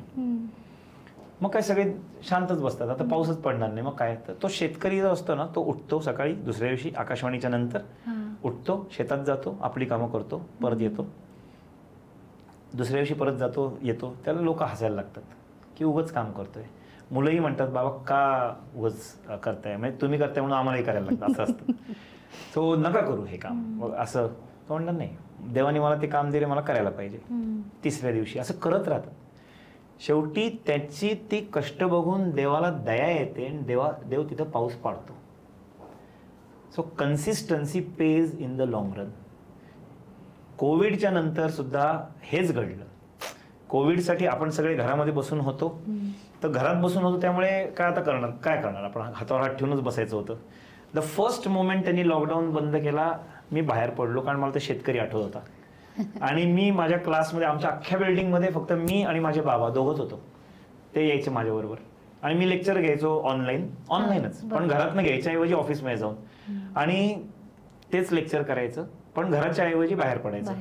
मग काय सगळे शांतच बसतात, आता पाऊसच पडणार नाही, मग काय. तो शेतकरी जो असतो ना तो उठतो सकाळी, दुसऱ्या दिवशी आकाशवाणीच्या नंतर उठतो, शेतात जातो, आपली कामं करतो, परत येतो, दुसऱ्या दिवशी परत जातो येतो. त्याला लोक हसायला लागतात की उगाच काम करतोय. मुलंही म्हणतात बाबा का उगाच करताय, म्हणजे तुम्ही करताय म्हणून आम्हालाही करायला लागतं, असं असतं. सो नका करू हे काम असं. तो म्हणणार नाही, देवाने मला ते काम दिले, मला करायला पाहिजे. तिसऱ्या दिवशी असं करत राहतात. शेवटी त्याची ती कष्ट बघून देवाला दया येते आणि देव तिथं पाऊस पाडतो. So consistency pays in the long run. कोविडच्या नंतर सुद्धा हेच घडलं. कोविडसाठी आपण सगळे घरामध्ये बसून होतो, तर घरात बसून होतो त्यामुळे काय करणार आपण, हातावर हात ठेवूनच बसायचं होतं. द फर्स्ट मोमेंट त्यांनी लॉकडाऊन बंद केला, मी बाहेर पडलो, कारण मला तो शेतकरी आठवत होता. आणि मी माझ्या क्लासमध्ये, आमच्या अख्ख्या बिल्डिंगमध्ये फक्त मी आणि माझे बाबा दोघंच होतो. ते यायचे माझ्याबरोबर आणि मी लेक्चर घ्यायचो ऑनलाईनच, पण घरातनं घ्यायच्या ऐवजी ऑफिसमध्ये जाऊन, आणि तेच लेक्चर करायचं, पण घराच्या ऐवजी बाहेर पडायचं.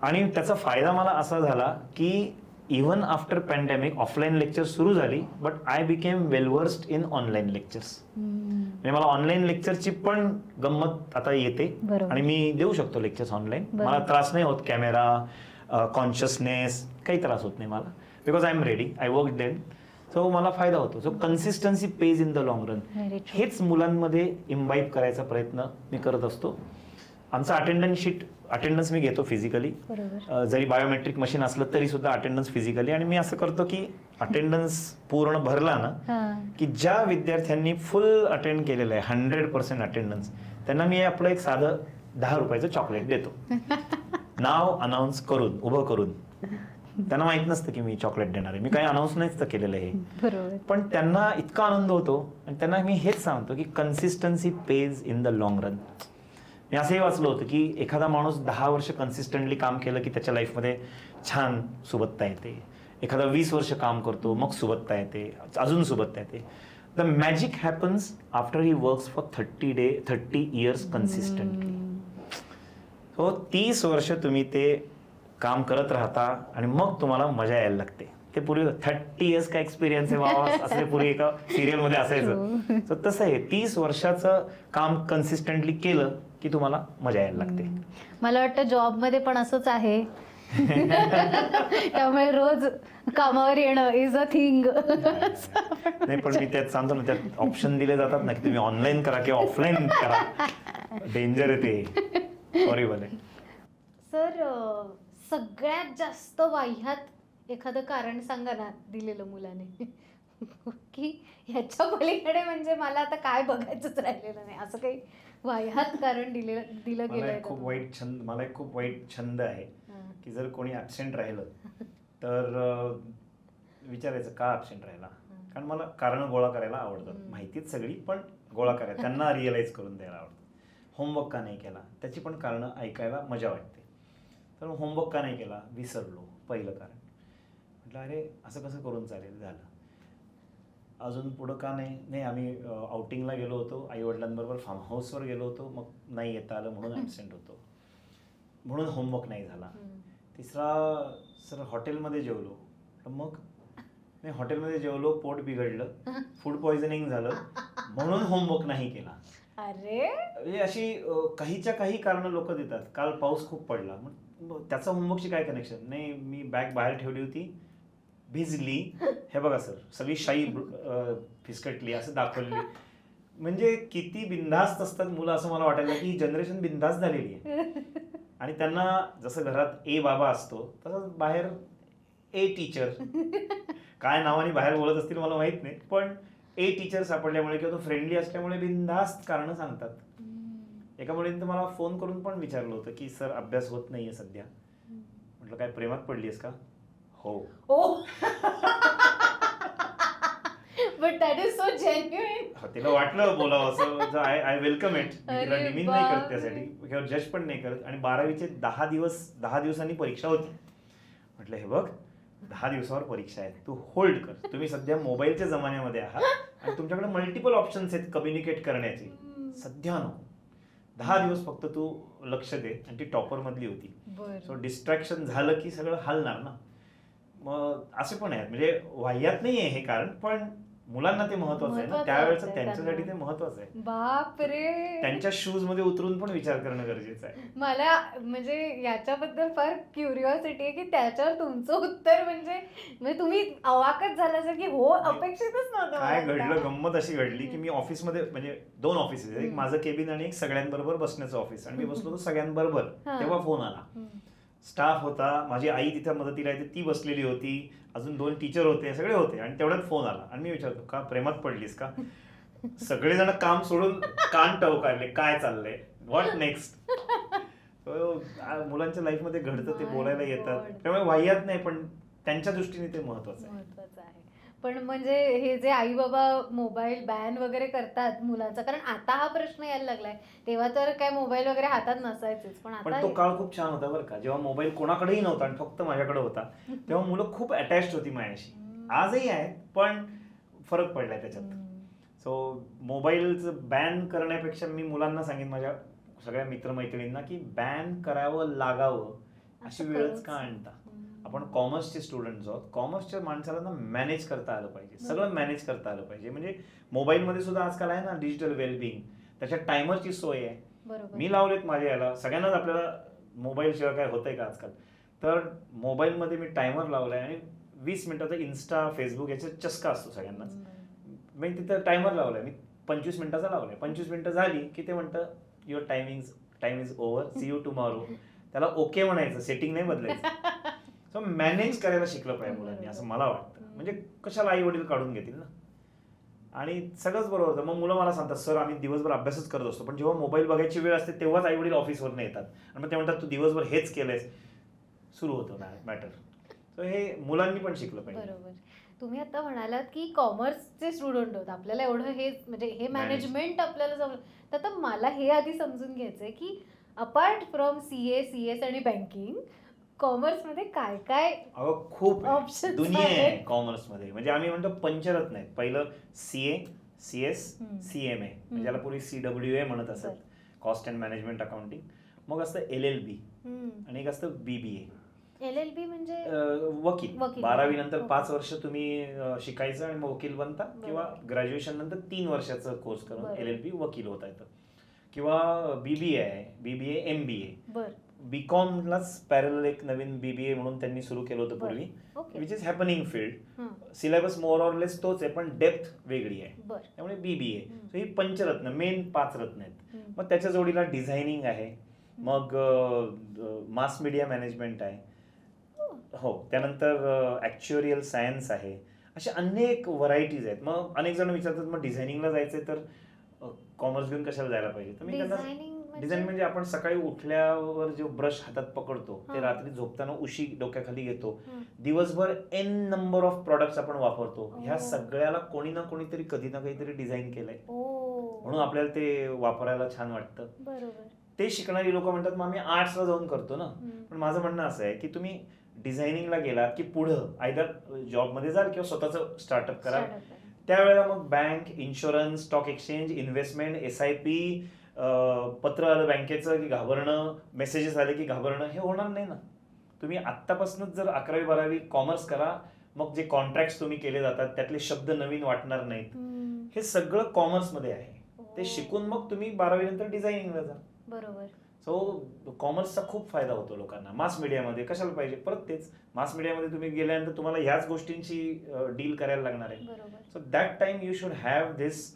आणि त्याचा फायदा मला असा झाला की even after pandemic offline lecture सुरू झाली, but I became well versed in online lectures. म्हणजे मला ऑनलाईन लेक्चरची पण गंमत आता येते आणि मी देऊ शकतो लेक्चर्स ऑनलाईन. मला त्रास नाही होत, कॅमेरा, कॉन्शियसनेस, काही त्रास होत नाही मला, because I am ready, I work then. So मला फायदा होतो. So consistency pays in the long run. हेच मुलांमध्ये इम्बाईब करायचा प्रयत्न मी करत असतो. आमचं अटेंडन्स मी घेतो फिजिकली, जरी बायोमेट्रिक मशीन असलं तरी सुद्धा अटेंडन्स फिजिकली. आणि मी असं करतो की अटेंडन्स पूर्ण भरला ना की ज्या विद्यार्थ्यांनी फुल अटेंड केलेलं आहे, 100% अटेंडन्स, त्यांना मी आपलं एक साधं 10 रुपयाचं चॉकलेट देतो, नाव अनाऊन्स करून, उभं करून. त्यांना माहित नसतं की मी चॉकलेट देणार आहे, मी काही अनाऊन्स नाहीच केलेलं आहे, पण त्यांना इतका आनंद होतो. आणि त्यांना मी हेच सांगतो की consistency pays in the long run. मी असंही वाचलं होतं की एखादा माणूस 10 वर्ष कन्सिस्टंटली काम केलं की त्याच्या लाईफमध्ये छान सुबत्ता येते. एखादा 20 वर्ष काम करतो मग सुबत्ता येते, अजून सुबत्ता येते. The magic happens after he works for 30 years consistently. So 30 वर्ष तुम्ही ते काम करत राहता आणि मग तुम्हाला मजा यायला लागते. ते पूर्वी 30 इयर्स का एक्सपिरियन्स आहे बाबा असं पूर्वी एका सिरियल मध्ये असायचं. तर तसं आहे, 30 वर्षाचं काम कन्सिस्टंटली केलं की तुम्हाला मजा यायला लागते. मला वाटतं जॉबमध्ये पण असंच आहे. त्यामुळे रोज कामावर येणं इज अ थिंग. नाही पण मी त्यात सांगतो ना, त्यात ऑप्शन दिले जातात ना की तुम्ही ऑनलाईन करा किंवा ऑफलाईन करा. डेंजर आहे ते, हॉरिबल आहे. सर सगळ्यात जास्त वाह्यात एखादं कारण सांगा ना दिलेलं मुलाने, की ह्याच्या पलीकडे म्हणजे मला आता काय बघायचंच राहिलेलं नाही, असं काही वाह्यात कारण दिलं गेलंय. मला एक खूप वाईट छंद आहे की जर कोणी ऍबसेंट राहिलं तर विचारायचं का ऍबसेंट राहिला. कारण मला कारण गोळा करायला आवडतात, माहितीच सगळी पण गोळा करायला, त्यांना रिअलाइज करून द्यायला आवडतं. होमवर्क का नाही केला त्याची पण कारणं ऐकायला मजा वाटते. तर होमवर्क का नाही केला, विसरलो, पहिलं कारण. म्हटलं अरे असं कसं करून चालेल, झालं. अजून पुढं का नाही आम्ही आउटिंगला गेलो होतो आईवडिलांबरोबर, फार्म हाऊसवर गेलो होतो, मग नाही येता आलं म्हणून ॲबसेंट होतो, म्हणून होमवर्क नाही झाला. तिसरा सर हॉटेलमध्ये जेवलो, मग नाही हॉटेलमध्ये जेवलो, पोट बिघडलं, फूड पॉयझनिंग झालं म्हणून होमवर्क नाही केला. अरे म्हणजे अशी काहीच्या काही कारणं लोक देतात. काल पाऊस खूप पडला, मग त्याचं होमवर्कशी काय कनेक्शन नाही. मी बॅग बाहेर ठेवली होती, भिजली, हे बघा सर सगळी शाई फिसकटली असं दाखवली. म्हणजे किती बिनधास्त असतात मुलं असं मला वाटायला की ही जनरेशन बिनधास्त झालेली आहे. आणि त्यांना जसं घरात ए बाबा असतो तसंच बाहेर ए टीचर, काय नावाने बाहेर बोलत असतील मला माहित नाही, पण ए टीचर सापडल्यामुळे किंवा तो फ्रेंडली असल्यामुळे बिनधास्त कारणं सांगतात. एका मुलीने तर मला फोन करून पण विचारलं होतं की सर अभ्यास होत नाहीये सध्या. म्हटलं काय प्रेमात पडलीस का. हो. But that is so genuine. तिला वाटलं बोलावं असं. I welcome it. तिला डिमीन नाही करत त्यासाठी किंवा जज पण नाही करत. आणि 12वीचे 10 दिवसांनी परीक्षा होती. म्हटलं हे बघ 10 दिवसावर परीक्षा आहे, तू होल्ड कर. तुम्ही सध्या मोबाईलच्या जमान्यामध्ये आहात आणि तुमच्याकडे मल्टिपल ऑप्शन्स आहेत कम्युनिकेट करण्याचे. सध्या नको, 10 दिवस फक्त तू लक्ष दे. आणि ती टॉपर मधली होती. सो डिस्ट्रॅक्शन झालं की सगळं हलणार ना. मग असे पण आहेत, म्हणजे वाह्यात नाहीये हे कारण, पण मुलांना ते महत्वाचं आहे ना त्यावेळेचं, त्यांच्यासाठी ते महत्वाचं आहे. बापरे, त्यांच्या शूज मध्ये उतरून पण विचार करणं गरजेचं आहे. मला म्हणजे याच्याबद्दल फार क्युरिओसिटी आहे की त्याच्यावर तुमचं उत्तर म्हणजे तुम्ही अवाकच झाला की हो अपेक्षितच नव्हतं. काय घडलं, गंमत अशी घडली की मी ऑफिसमध्ये, म्हणजे 2 ऑफिसेस, एक माझं केबिन आणि एक सगळ्यांबरोबर बसण्याचं ऑफिस. आणि मी बसलो होतो सगळ्यांबरोबर, तेव्हा फोन आला. स्टाफ होता, माझी आई तिथे मदतीला येते ती बसलेली होती, अजून 2 टीचर होते, सगळे होते. आणि तेवढ्यात फोन आला आणि मी विचारतो का प्रेमात पडलीस का. सगळेजण काम सोडून कान टवकारले, काय चाललंय, व्हॉट नेक्स्ट. मुलांच्या लाईफ मध्ये घडतं, ते बोलायला येतात. त्यामुळे वाह्यात नाही, पण त्यांच्या दृष्टीने ते महत्वाचं आहे. पण म्हणजे हे जे आई बाबा मोबाईल बॅन वगैरे करतात मुलांचा, कारण आता हा प्रश्न यायला लागलाय, तेव्हा तर काय मोबाईल वगैरे हातात नसायचेच. पण तो काळ खूप छान होता बरं का, जेव्हा मोबाईल कोणाकडेही नव्हता आणि फक्त माझ्याकडे होता. तेव्हा मुलं खूप अटॅच्ड होती माझ्याशी. आजही आहेत, पण फरक पडलाय त्याच्यात. सो मोबाईलचं बॅन करण्यापेक्षा मी मुलांना सांगेन, माझ्या सगळ्या मित्रमैत्रिणींना, की बॅन करावं लागावं अशी वेळच का आणता. आपण कॉमर्सचे स्टुडंट आहोत, कॉमर्सच्या माणसाला ना मॅनेज करता आलं पाहिजे, सगळं मॅनेज करता आलं पाहिजे. म्हणजे मोबाईलमध्ये सुद्धा आजकाल आहे ना डिजिटल वेलबिंग, त्याच्यात टायमरची सोय आहे. मी लावलेत माझ्या याला, सगळ्यांनाच आपल्याला मोबाईल शिवाय काय होतंय का आजकाल. तर मोबाईलमध्ये मी टायमर लावलाय आणि 20 मिनिटाचा इन्स्टा फेसबुक याचा चस्का असतो सगळ्यांनाच. मी तिथं टायमर लावलाय, मी 25 मिनिटाचा लावलाय. 25 मिनिटं झाली की ते म्हणतं your time is over, see you tomorrow. त्याला ओके म्हणायचं, सेटिंग नाही बदलायचं. सो मॅनेज करायला शिकलं पाहिजे मुलांनी, असं मला वाटतं. म्हणजे कशाला आई वडील काढून घेतील ना. आणि सगळंच बरोबर होतं. मग मुलं मला सांगतात सर आम्ही दिवसभर अभ्यासच करत असतो, पण जेव्हा मोबाईल बघायची वेळ असते तेव्हाच आई वडील ऑफिसवरून येतात आणि मग ते म्हणतात तू दिवसभर हेच केलंयस. सुरू होतं मॅटर. सो हे मुलांनी पण शिकलं पाहिजे. बरोबर. तुम्ही आता म्हणालात की कॉमर्सचे स्टुडंट होत, आपल्याला एवढं हे म्हणजे हे मॅनेजमेंट आपल्याला जमलं, तर आता मला हे आधी समजून घ्यायचंय की अपार्ट फ्रॉम CA, CS आणि बँकिंग, कॉमर्स मध्ये काय काय खूप Options दुनिया आहे आहेत. कॉमर्स मध्ये. म्हणजे आम्ही म्हणतो पंचरत्न आहेत. पहिलं CA, CS, CMA म्हणजे याला पूर्वी CWA म्हणत असत, कॉस्ट अँड मॅनेजमेंट अकाउंटिंग. मग असतं LLB आणि एक असतं BBA. LLB म्हणजे वकील. वकील. 12वी नंतर ओके. 5 वर्ष तुम्ही शिकायचं आणि मग वकील बनता, किंवा ग्रॅज्युएशन नंतर 3 वर्षाचा कोर्स करून बरोबर. LLB वकील होता येतं. किंवा BBA आहे, BBA MBA. बर बीकॉमलाच पॅरल एक नवीन BBA म्हणून त्यांनी सुरू केलं होतं पूर्वी, okay. Which is happening field. हं. सिलेबस मोर ऑर लेस तोच आहे, पण डेप्थ वेगळी आहे. बर त्यामुळे BBA. हं. सो ही पंचरत्न, मेन 5 रत्न आहेत. हं. मग त्याच्या जोडीला डिझायनिंग आहे, मग मास मीडिया मॅनेजमेंट आहे, हो, त्यानंतर ॲक्च्युअरियल सायन्स आहे. अशा अनेक व्हरायटीज आहेत. मग अनेक जण विचारतात मग डिझायनिंगला जायचंय तर कॉमर्स घेऊन कशाला जायला पाहिजे. तर मी त्यांना डिझाईन म्हणजे आपण सकाळी उठल्यावर जो ब्रश हातात पकडतो ते हा. रात्री झोपताना उशी डोक्याखाली घेतो, हं. दिवसभर N नंबर ऑफ प्रॉडक्ट्स आपण वापरतो, ह्या ओ. सगळ्याला कोणी ना कोणीतरी कधी ना काहीतरी डिझाईन केलंय, ओ म्हणून आपल्याला ते वापरायला छान वाटतं. बरोबर. ते शिकणारी लोक म्हणतात मग आम्ही आर्ट्सला जाऊन करतो ना. हं. पण माझं म्हणणं असं आहे की तुम्ही डिझायनिंगला गेलात की पुढं आयदर जॉबमध्ये जाल किंवा स्वतःचं स्टार्टअप करा. Startup आहे. त्यावेळेला मग bank, insurance, stock exchange, investment, SIP, पत्र आलं बँकेचं की घाबरणं, मेसेजेस आले की घाबरणं, हे होणार नाही ना. तुम्ही आत्तापासूनच जर 11वी 12वी कॉमर्स करा, मग जे कॉन्ट्रॅक्ट तुम्ही केले जातात त्यातले शब्द नवीन वाटणार नाहीत. हं. हे सगळं कॉमर्समध्ये आहे. ते ओ. शिकून मग तुम्ही 12वी नंतर डिझायनिंगला जा. बरोबर. सो कॉमर्सचा खूप फायदा होतो लोकांना. मास मीडियामध्ये कशाला पाहिजे, परत तेच मास मीडियामध्ये तुम्ही गेल्यानंतर तुम्हाला ह्याच गोष्टींची डील करायला लागणार आहे. बरोबर. So that time you should have this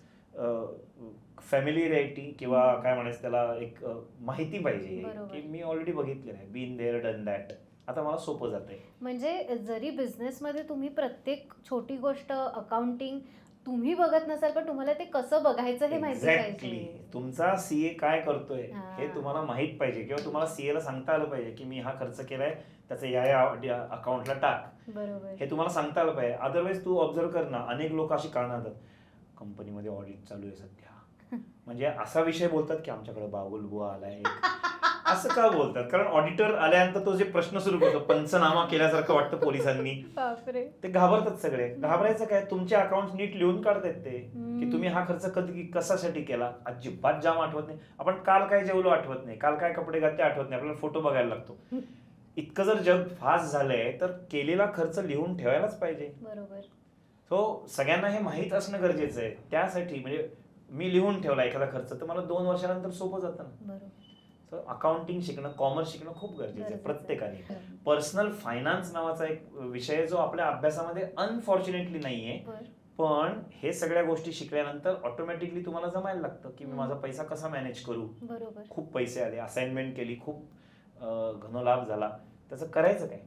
familiarity, किंवा काय म्हणायचं त्याला, एक माहिती पाहिजे बरोबर. की मी ऑलरेडी बघितलेलं आहे, बीन देअर डन दॅट, आता मला सोपं जातंय. म्हणजे जरी बिझनेसमध्ये तुम्ही प्रत्येक छोटी गोष्ट अकाउंटिंग तुम्ही बघत नसाल, पण तुम्हाला ते कसं बघायचं हे माहिती एक्झॅक्टली. पाहिजे. तुमचा CA काय करतोय हा. हे तुम्हाला माहित पाहिजे, किंवा तुम्हाला CA ला सांगता आलं पाहिजे की मी हा खर्च केलाय, त्याचं या अकाउंटला टाक, बरोबर. हे तुम्हाला सांगता आलं पाहिजे. अदरवाईज तू ऑब्झर्व कर ना, अनेक लोक अशी काढणार कंपनीमध्ये ऑडिट चालू आहे सध्या, म्हणजे असा विषय बोलतात की आमच्याकडे बाबुलबुवा आलाय. असं का बोलतात? कारण ऑडिटर आल्यानंतर तो जे प्रश्न सुरू करतो, पंचनामा केल्यासारखं वाटतं पोलिसांनी, बापरे. ते घाबरतात सगळे. घाबरायचं काय, तुमचे अकाउंट नीट लिहून काढतायत ते की तुम्ही हा खर्च कधी कशासाठी केला, अजिबात जाम आठवत नाही. आपण काल काय जेवलो आठवत नाही, काल काय कपडे घातले आठवत नाही, आपल्याला फोटो बघायला लागतो. इतकं जर जग फास्ट झालंय तर केलेला खर्च लिहून ठेवायलाच पाहिजे. बरोबर. सो सगळ्यांना हे माहीत असणं गरजेचं आहे. त्यासाठी म्हणजे मी लिहून ठेवला एखादा खर्च तर मला 2 वर्षानंतर सोपं जातं ना. बरोबर. सो अकाउंटिंग शिकणं, कॉमर्स शिकणं खूप गरजेचं आहे प्रत्येकाने. पर्सनल फायनान्स नावाचा एक विषय आहे जो आपल्या अभ्यासामध्ये अनफॉर्च्युनेटली नाहीये, बरं. पण हे सगळ्या गोष्टी शिकल्यानंतर ऑटोमॅटिकली तुम्हाला जमायला लागतं की मी माझा पैसा कसा मॅनेज करू. बरोबर. खूप पैसे आले, असाइनमेंट केली, खूप घनलाभ झाला, त्याचं करायचं काय,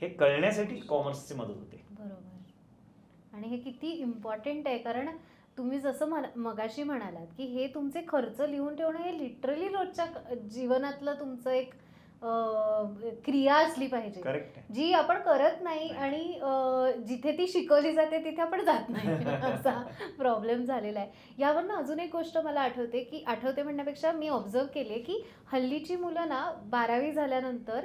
हे कळण्यासाठी कॉमर्सची मदत होते. बरोबर. आणि हे किती इम्पॉर्टंट आहे, कारण तुम्ही जसं मगाशी म्हणालात की हे तुमचे खर्च लिहून ठेवणं हे लिटरली रोजच्या जीवनातलं तुमचं एक क्रिया असली पाहिजे, करेक्ट. जी आपण करत नाही आणि जिथे ती शिकवली जाते तिथे आपण जात नाही असा प्रॉब्लेम झालेला आहे. यावरनं अजून एक गोष्ट मला आठवते, की आठवते म्हणण्यापेक्षा मी ऑब्झर्व केली की हल्लीची मुलं ना 12वी झाल्यानंतर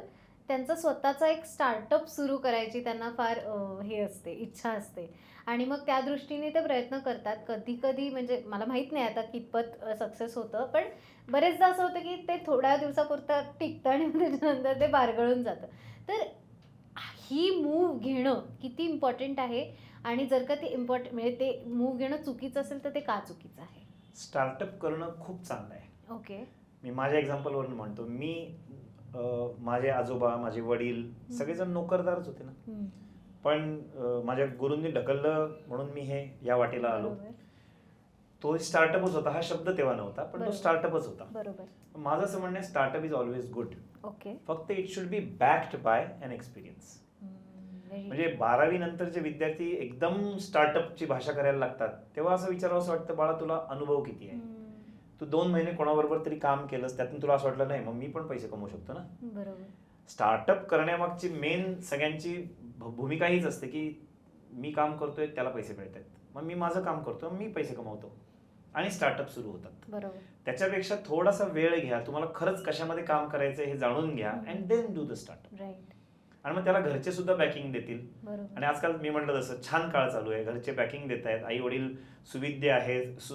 त्यांचं स्वतःचा एक स्टार्टअप सुरू करायची त्यांना फार हे असते, इच्छा असते, आणि मग त्या दृष्टीने ते प्रयत्न करतात. कधी कधी म्हणजे मला माहीत नाही आता कितपत सक्सेस होतं, पण बरेचदा असं होतं की ते थोड्या दिवसापुरतं टिकतं आणि त्याच्यानंतर ते बारगळून जातं. तर ही मूव घेणं किती इम्पॉर्टंट आहे, आणि जर का ते म्हणजे ते मूव घेणं चुकीचं असेल तर ते का चुकीचं आहे? स्टार्टअप करणं खूप चांगलं आहे. ओके. मी माझ्या एक्झाम्पलवरून म्हणतो. मी माझे आजोबा, माझे वडील सगळेजण नोकरदारच होते ना, पण माझ्या गुरूंनी ढकललं म्हणून मी या वाटेला आलो. तो स्टार्टअपच होता, हा शब्द तेव्हा नव्हता, पण तो स्टार्टअपच होता. बरोबर. माझं असं म्हणणं आहे, startup is always good. Okay. फक्त it should be backed by an experience. म्हणजे 12वी नंतरचे विद्यार्थी एकदम स्टार्टअपची भाषा करायला लागतात, तेव्हा असं विचारावं असं वाटतं, बाळा तुला अनुभव किती आहे? तू 2 महिने कोणाबरोबर तरी काम केलंस, त्यातून तुला असं वाटलं नाही मग मी पण पैसे कमवू शकतो ना. बरोबर. स्टार्टअप करण्यामागची मेन सगळ्यांची भूमिका हीच असते की मी काम करतोय त्याला पैसे मिळत आहेत, मग मी माझं काम करतो, मी पैसे कमवतो आणि स्टार्टअप सुरू होतात. बरोबर. त्याच्यापेक्षा थोडासा वेळ घ्या, तुम्हाला खरंच कशामध्ये काम करायचं हे जाणून घ्या and then do the startup. Right. आणि मग त्याला घरचे सुद्धा बॅकिंग देतील. बरोबर. आणि आजकाल मी म्हटलं तसं छान काळ चालू आहे, घरचे बॅकिंग देत आहेत, आई वडील सुविद्य आहेत,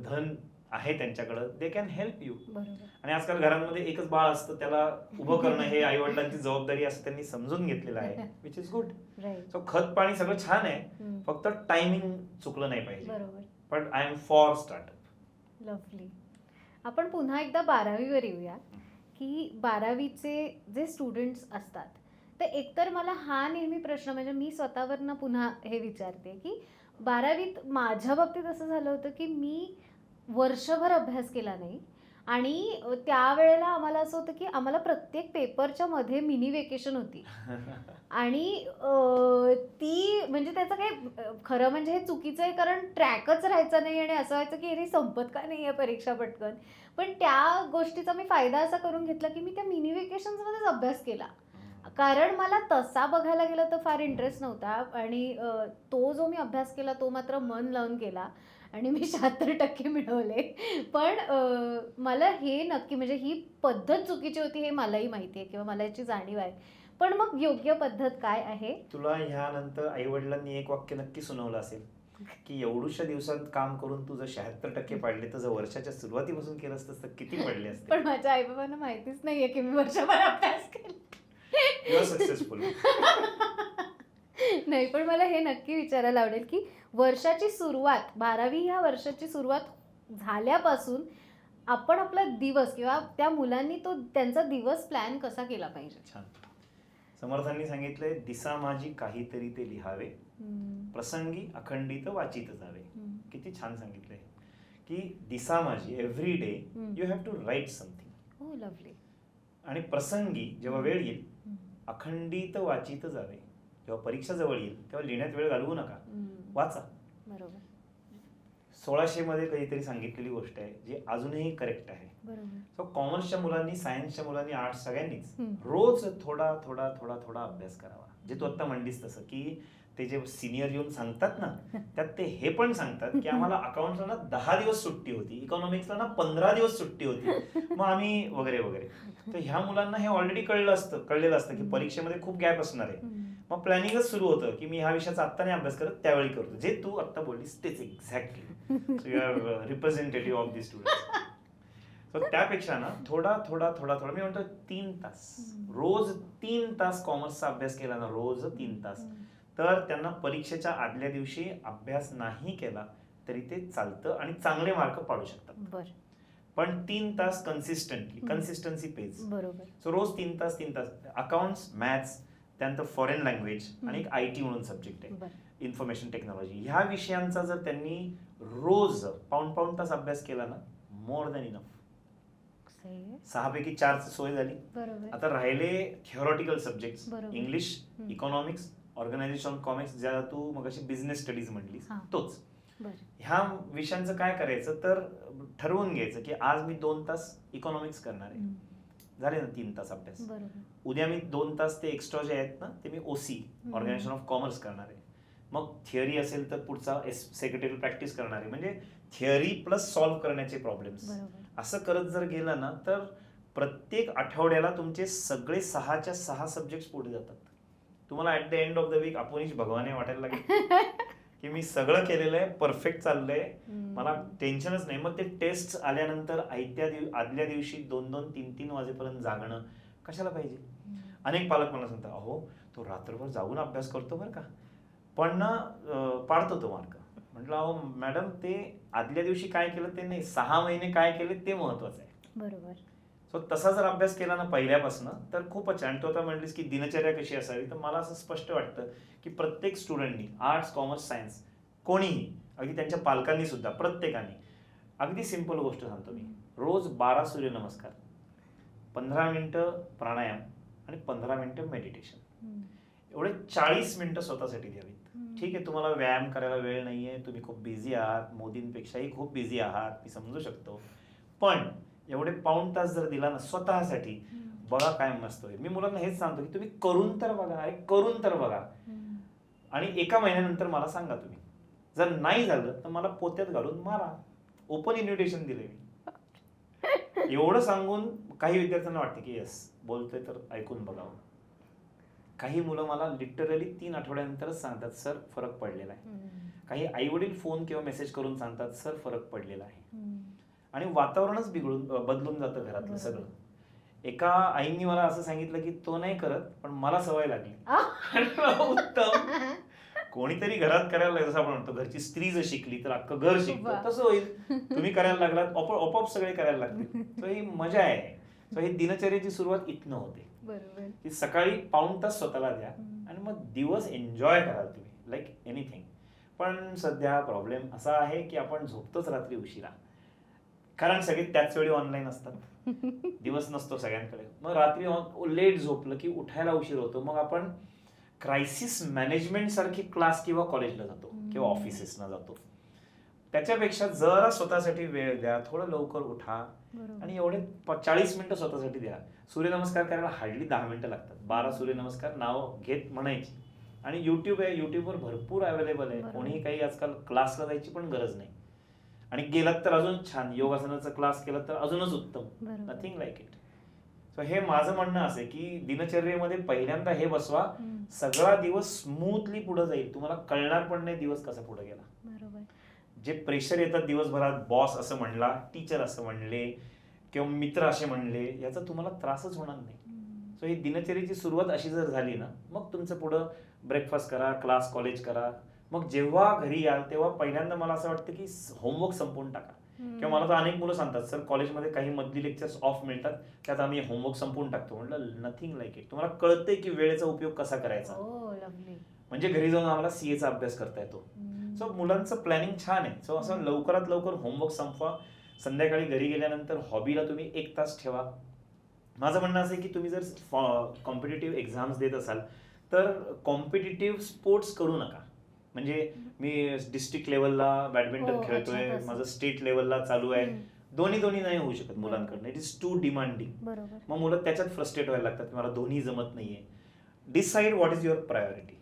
धन आहे त्यांच्याकडं, दे कॅन हेल्प यू. बरोबर. आणि आजकाल घरांमध्ये एकच बाळ असतं, त्याला उभं करणं हे आई वडिलांची जबाबदारी असं त्यांनी समजून घेतलेलं आहे, which is good. Right. So खत पाणी सगळं छान आहे, फक्त टायमिंग चुकलं नाही पाहिजे. बरोबर. But I am for startup. Lovely. आपण पुन्हा एकदा 12वीवर येऊया की 12वीचे जे स्टुडंट्स असतात ते एकतर मला हा नेहमी प्रश्न म्हणजे मी स्वतःवरनं पुन्हा हे विचारते की 12वीत माझ्या बाबतीत असं झालं होतं की मी वर्षभर अभ्यास केला नाही आणि त्यावेळेला आम्हाला असं होतं की आम्हाला प्रत्येक पेपरच्या मध्ये मिनी वेकेशन होती आणि ती म्हणजे त्याचं काही खरं म्हणजे हे चुकीचं आहे कारण ट्रॅकच राहायचा नाही आणि असं व्हायचं की अरे संपत का नाही आहे परीक्षा पटकन. पण त्या गोष्टीचा मी फायदा असा करून घेतला की मी त्या मिनी वेकेशन्समध्येच अभ्यास केला कारण मला तसा बघायला गेलं तर फार इंटरेस्ट नव्हता आणि तो जो मी अभ्यास केला तो मात्र मन लावून केला आणि मी 76% मिळवले. पण मला हे नक्की म्हणजे ही पद्धत चुकीची होती हे मलाही माहिती आहे किंवा मला याची जाणीव आहे. पण मग योग्य पद्धत काय आहे? तुला ह्यानंतर आई वडिलांनी एक वाक्य नक्की सुनावलं असेल की एवढ्याशा दिवसात काम करून तुझं 76% पाडले, तर जर वर्षाच्या सुरुवातीपासून केलं असतं तर किती पडले असते. पण माझ्या आई बाबांना माहितीच नाहीये की मी वर्षभर अभ्यास केला. You are successful. नाही, पण मला हे नक्की विचारायला आवडेल की वर्षाची सुरुवात 12वी ह्या वर्षाची सुरुवात झाल्यापासून आपण आपला दिवस किंवा त्या मुलांनी तो त्यांचा दिवस प्लॅन कसा केला पाहिजे. छान. समर्थांनी सांगितलंय दिसा माझी काहीतरी ते लिहावे, प्रसंगी अखंडित वाचित जावे. किती छान सांगितलंय की दिसा माझी every day you have to write something. हो, लवली. आणि प्रसंगी जेव्हा वेळ येईल अखंडित वाचित जावे. जेव्हा परीक्षा जवळ येईल तेव्हा लिहिण्यात वेळ घालवू नका, वाचा. बरोबर. 1600 मध्ये कधीतरी सांगितलेली गोष्ट आहे जी अजूनही करेक्ट आहे. बरोबर. सो कॉमर्सच्या मुलांनी, सायन्सच्या मुलांनी, आर्ट्स सगळ्यांनीच रोज थोडा थोडा थोडा थोडा अभ्यास करावा. जे तू आता म्हणलीस तसं की ते जे सिनियर येऊन सांगतात ना त्यात ते हे पण सांगतात की आम्हाला अकाउंट्सला ना 10 दिवस सुट्टी होती, इकॉनॉमिक्सला ना 15 दिवस सुट्टी होती, मग आम्ही वगैरे वगैरे. तर ह्या मुलांना हे ऑलरेडी कळलेलं असतं की परीक्षेमध्ये खूप गॅप असणार आहे. मग प्लॅनिंगच सुरू होतं की मी ह्या विषयाचा आत्ता नाही अभ्यास करत, त्यावेळी करतो. जे तू आत्ता बोललीस तेच exactly. So you are representative of the students. तर त्यापेक्षा ना थोडा थोडा थोडा थोडा मी म्हणतो 3 तास रोज, 3 तास कॉमर्सचा अभ्यास केला ना रोज 3 तास, तर त्यांना परीक्षेच्या आदल्या दिवशी अभ्यास नाही केला तरी ते चालतं आणि चांगले मार्क पाडू शकतात. पण 3 तास कन्सिस्टन्सी पेज. बरोबर. सो रोज 3 तास अकाउंट्स, मॅथ्स, त्यानंतर फॉरेन लँग्वेज आणि एक IT म्हणून सब्जेक्ट आहे, इन्फॉर्मेशन टेक्नॉलॉजी. ह्या विषयांचा जर त्यांनी रोज पाऊण तास अभ्यास केला ना, मोर दॅन इनफ. 6 पैकी 4 सोय झाली. आता राहिले theoretical subject, English, economics, organization commerce, ज्याला तू मग अशी बिझनेस स्टडीज म्हटलीस तोच. ह्या विषयांचं काय करायचं तर ठरवून घ्यायचं की आज मी 2 तास इकॉनॉमिक्स करणार आहे, झाले ना 3 तास अभ्यास. उद्या मी 2 तास ते एक्स्ट्रा जे आहेत ना ते मी OC, ऑर्गनायझेशन ऑफ कॉमर्स करणार आहे. मग थिअरी असेल तर पुढचा सेक्रेटरी प्रॅक्टिस करणार आहे. म्हणजे थिअरी प्लस सॉल्व्ह करण्याचे प्रॉब्लेम्स. असं करत जर गेलं ना तर प्रत्येक आठवड्याला तुमचे सगळे 6च्या 6 सब्जेक्ट पुढे जातात. तुम्हाला at the end of the week आपणच भगवान वाटायला लागेल की मी सगळं केलेलं आहे, परफेक्ट चाललंय, मला टेन्शनच नाही. मग ते टेस्ट आल्यानंतर आदल्या दिवशी 2-2, 3-3 वाजेपर्यंत जागणं कशाला पाहिजे. अनेक पालक मला सांगतात अहो तो रात्रभर जाऊन अभ्यास करतो बरं का, पण ना पाडतो तो मार्क. म्हटलं अहो मॅडम ते आदल्या दिवशी काय केलं ते नाही, 6 महिने काय केले ते महत्वाचं आहे. बरोबर. सो तसा जर अभ्यास केला ना पहिल्यापासून तर खूपच. आणि तो आता म्हटलीस की दिनचर्या कशी असावी, तर मला असं स्पष्ट वाटतं की प्रत्येक स्टुडंटनी आर्ट्स, कॉमर्स, सायन्स कोणीही, अगदी त्यांच्या पालकांनी सुद्धा, प्रत्येकाने अगदी सिंपल गोष्ट सांगतो मी, रोज 12 सूर्यनमस्कार, 15 मिनिटं प्राणायाम आणि 15 मिनिटं मेडिटेशन, एवढे 40 मिनिटं स्वतःसाठी द्यावीत. ठीक आहे, तुम्हाला व्यायाम करायला वेळ नाहीये, तुम्ही खूप बिझी आहात, मोदींपेक्षाही खूप बिझी आहात, मी समजू शकतो. पण एवढे पाऊण तास जर दिला ना स्वतःसाठी, बघा काय मस्त होईल. मी मुलांना हेच सांगतो की तुम्ही करून तर बघा, करून तर बघा. आणि एका महिन्यानंतर मला सांगा तुम्ही. जर नाही झालं तर मला पोत्यात घालून मारा. ओपन इन्व्हिटेशन दिले मी. एवढं सांगून काही विद्यार्थ्यांना वाटते की येस बोलतोय तर ऐकून बघावं. काही मुलं मला लिटरली 3 आठवड्यानंतरच सांगतात सर फरक पडलेला आहे. काही आई वडील फोन किंवा मेसेज करून सांगतात सर फरक पडलेला आहे. आणि वातावरणच बदलून जातं घरातलं सगळं. एका आईंनी मला असं सांगितलं की तो नाही करत पण मला सवय लागली. उत्तम. कोणीतरी घरात करायला लागलं. जसं आपण म्हणतो घरची स्त्री जर शिकली तर अख्खं घर शिकतं तसं होईल. तुम्ही करायला लागलात आपोआप सगळे करायला लागतील. तर ही मजा आहे. ही दिनचर्याची सुरुवात इथनं होते. की सकाळी पाऊण तास स्वतःला द्या आणि मग दिवस एन्जॉय कराल तुम्ही लाईक एनिथिंग. पण सध्या प्रॉब्लेम असा आहे की आपण झोपतोच रात्री उशिरा, कारण सगळे त्याच वेळी ऑनलाईन असतात. दिवस नसतो सगळ्यांकडे. मग रात्री लेट झोपलं की उठायला उशीर होतो. मग आपण क्रायसिस मॅनेजमेंट सारखी क्लास किंवा कॉलेजला जातो किंवा ऑफिसेसना जातो. त्याच्यापेक्षा जरा स्वतःसाठी वेळ द्या, थोडं लवकर उठा आणि एवढे 40 मिनिटं स्वतःसाठी द्या. सूर्यनमस्कार करायला हार्डली 10 मिनिटं लागतात. 12 सूर्यनमस्कार नाव घेत म्हणायची. आणि युट्यूब आहे, युट्यूबवर भरपूर अवेलेबल आहे. कोणीही काही आजकाल क्लासला जायची पण गरज नाही. आणि गेलात तर अजून छान. योगासनाचा क्लास केला तर अजूनच उत्तम. Nothing like it. सो हे माझं म्हणणं असं की दिनचर्येमध्ये पहिल्यांदा हे बसवा. सगळा दिवस स्मूथली पुढे जाईल. तुम्हाला कळणार पण नाही दिवस कसा पुढे गेला. जे प्रेशर येतात दिवसभरात, बॉस असं म्हणला, टीचर असं म्हणले किंवा मित्र असे म्हणले, याचा तुम्हाला त्रासच होणार नाही. सो ही दिनचर्येची सुरुवात अशी जर झाली ना, मग तुमचं पुढं ब्रेकफास्ट करा, क्लास कॉलेज करा. मग जेव्हा घरी याल तेव्हा पहिल्यांदा मला असं वाटतं की होमवर्क संपवून टाका. किंवा मला तर अनेक मुलं सांगतात सर कॉलेजमध्ये काही मधली लेक्चर्स ऑफ मिळतात त्यात आम्ही होमवर्क संपवून टाकतो. म्हटलं नथिंग लाईक इट. तुम्हाला कळतंय की वेळेचा उपयोग कसा करायचा. म्हणजे घरी जाऊन आम्हाला सीएचा अभ्यास करता येतो. सो मुलांचं प्लॅनिंग छान आहे. सो असं लवकरात लवकर होमवर्क संपवा. संध्याकाळी घरी गेल्यानंतर हॉबीला तुम्ही 1 तास ठेवा. माझं म्हणणं असं आहे की तुम्ही जर कॉम्पिटिटिव्ह एक्झाम्स देत असाल तर कॉम्पिटिटिव्ह स्पोर्ट्स करू नका. म्हणजे मी डिस्ट्रिक्ट लेवलला बॅडमिंटन खेळतोय, माझं स्टेट लेवलला चालू आहे. दोन्ही नाही होऊ शकत मुलांकडनं. It is too demanding. मग मुलं त्याच्यात फ्रस्ट्रेट व्हायला लागतात. मला दोन्ही जमत नाहीये. Decide what is your priority.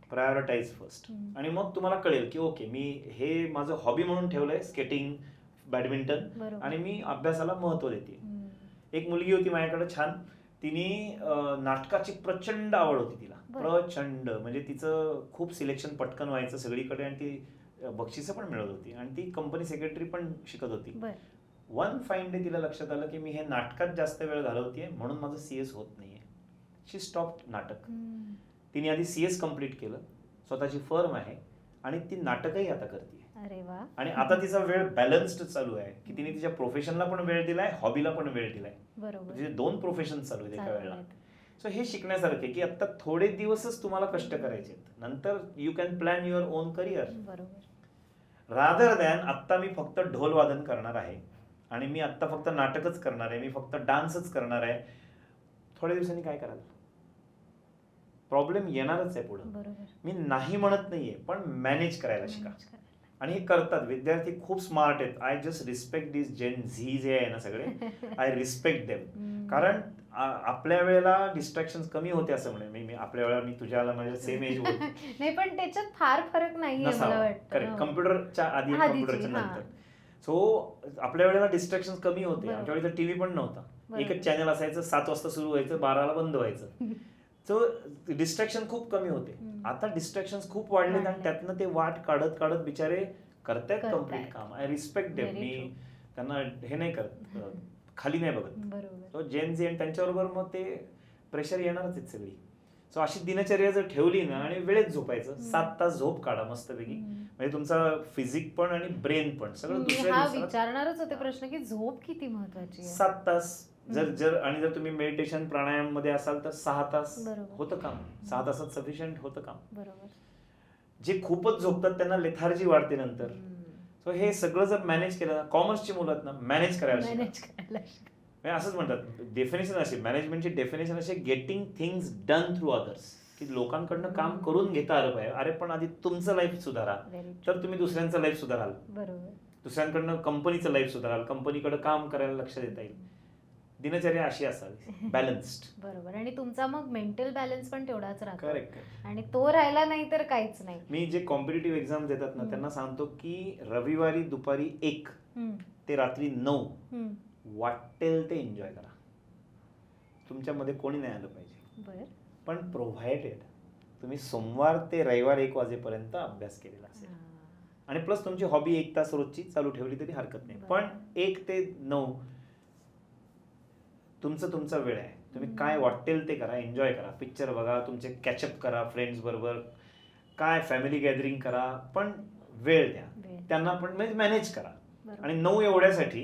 Prioritise first. आणि मग तुम्हाला कळेल की ओके मी हे माझं हॉबी म्हणून ठेवलंय स्केटिंग, बॅडमिंटन, आणि मी अभ्यासाला महत्व देते. एक मुलगी होती माझ्याकडे छान. तिने नाटकाची प्रचंड आवड होती तिला. प्रचंड. म्हणजे तिचं खूप सिलेक्शन पटकन व्हायचं सगळीकडे आणि ती बक्षिसं पण मिळत होती आणि ती कंपनी सेक्रेटरी पण शिकत होती. वन फाईन डे तिला लक्षात आलं की मी हे नाटकात जास्त वेळ घालवतेय म्हणून माझं सीएस होत नाहीये. शी स्टॉप नाटक. तिने आधी सीएस कम्प्लीट केलं, स्वतःची फर्म आहे आणि ती नाटकही आता करते. आणि आता तिचा वेळ बॅलन्स्ड चालू आहे की तिने तिच्या प्रोफेशनला पण वेळ दिलाय, हॉबीला पण वेळ दिलाय. म्हणजे 2 प्रोफेशन चालू आहेत एका वेळेला. सो हे शिकण्यासारखे की आता थोडे दिवसच तुम्हाला कष्ट करायचे आहेत, नंतर you can plan your on career. Rather than आत्ता मी फक्त ढोल वादन करणार आहे आणि मी आत्ता फक्त नाटकच करणार आहे, मी फक्त डान्सच करणार आहे. थोड्या दिवसांनी काय कराल? प्रॉब्लेम येणारच आहे पुढे. मी नाही म्हणत नाहीये पण मॅनेज करायला शिका. आणि हे करतात विद्यार्थी, खूप स्मार्ट आहेत. I just respect this gen Z जे आहे ना सगळे, आय रिस्पेक्ट देम. कारण आपल्या वेळेला डिस्ट्रॅक्शन कमी होते असं म्हणे. मी आपल्या वेळेला, मी तुझ्याला माझ्या सेम एज होत नाही पण त्याच्यात फार फरक नाहीये मला वाटतं. करेक्ट. कम्प्युटरच्या आधी, कम्प्युटरच्या नंतर. सो आपल्या वेळेला डिस्ट्रॅक्शन कमी होते. आमच्या वेळेला टीव्ही पण नव्हता. एकच चॅनल असायचं, 7 वाजता सुरू व्हायचं, 12ला बंद व्हायचं. सो डिस्ट्रॅक्शन खूप कमी होते. आता डिस्ट्रॅक्शन खूप वाढले आणि त्यातनं ते वाट काढत काढत बिचारे करतायत कम्प्लीट काम. I respect them. मी त्यांना हे नाही करत, खाली नाही बघत. सो जेन झी आणि त्यांच्याबरोबर मग ते प्रेशर येणारच आहेत सगळी. सो अशी दिनचर्या जर ठेवली ना आणि वेळेत झोपायचं, 7 तास झोप काढा मस्तपैकी. म्हणजे तुमचा फिजिक पण आणि ब्रेन पण सगळं दुसऱ्या विचारणारच होते प्रश्न की झोप किती महत्वाची आहे. 7 तास. जर तुम्ही मेडिटेशन प्राणायाम मध्ये असाल तर 6 तास होतं काम. 6 तासात सफिशियंट होतं काम. जे खूपच झोपतात त्यांना लेथार्जी वाढते नंतर. सो हे सगळं जर मॅनेज केलं, कॉमर्सची मुलं आहेत ना, मॅनेज करायला असंच म्हणतात. डेफिनेशन अशी, मॅनेजमेंटची डेफिनेशन अशी, getting things done through others. की लोकांकडनं काम करून घेता आलं पाहिजे. अरे पण आधी तुमचं लाईफ सुधारा तर तुम्ही दुसऱ्यांचं लाईफ सुधाराल. दुसऱ्यांकडनं कंपनीचं लाईफ सुधाराल, कंपनीकडे काम करायला लक्ष देता येईल. दिनचर्या अशी असावी, बॅलन्स्ड. बरोबर. आणि तुमचा मग मेंटल बॅलन्स पण तेवढाच राहतो. करेक्ट. आणि तो राहिला नाही तर काहीच नाही. मी जे कॉम्पिटेटिव्ह एक्झाम देतात ना त्यांना सांगतो की रविवारी दुपारी 1 ते रात्री 9 वाटेल ते एन्जॉय करा. तुमच्यामध्ये कोणी नाही आलं पाहिजे, पण प्रोव्हायडेड तुम्ही सोमवार ते रविवार 1 वाजेपर्यंत अभ्यास केलेला असेल आणि प्लस तुमची हॉबी 1 तास रोजची चालू ठेवली तरी हरकत नाही. पण 1 ते 9 तुमचा वेळ आहे. तुम्ही काय वाटेल ते करा, एन्जॉय करा, पिक्चर बघा, तुमचे कॅचअप करा फ्रेंड्स बरोबर, काय फॅमिली गॅदरिंग करा, पण वेळ द्या त्यांना, पण मॅनेज करा. आणि 9 एवढ्यासाठी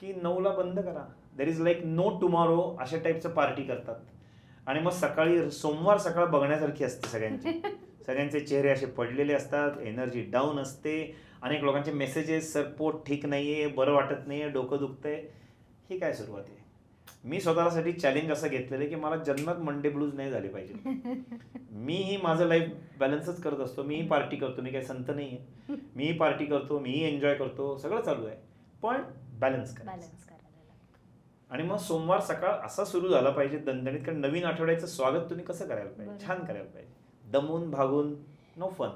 की 9ला बंद करा. There is like no tomorrow अशा टाईपचं पार्टी करतात. आणि मग सकाळी सोमवार सकाळ बघण्यासारखी असते सगळ्यांची. सगळ्यांचे चेहरे असे पडलेले असतात, एनर्जी डाऊन असते. अनेक लोकांचे मेसेजेस, सर पोट ठीक नाहीये, बरं वाटत नाहीये, डोकं दुखतंय. ही काय सुरुवात आहे? मी स्वतःसाठी चॅलेंज असं घेतलेलं आहे की मला जन्मात मंडे ब्लूज नाही झाले पाहिजे. मीही माझं लाईफ बॅलन्सच करत असतो. मीही पार्टी करतो, मी काही संत नाही आहे. मीही पार्टी करतो, मीही एन्जॉय करतो, सगळं चालू आहे, पण बॅलन्स करा. आणि मग सोमवार सकाळ असा सुरू झाला पाहिजे दणदणीत, कारण नवीन आठवड्याचं स्वागत तुम्ही कसं करायला पाहिजे, छान करायला पाहिजे, दमून भागून, नो फन.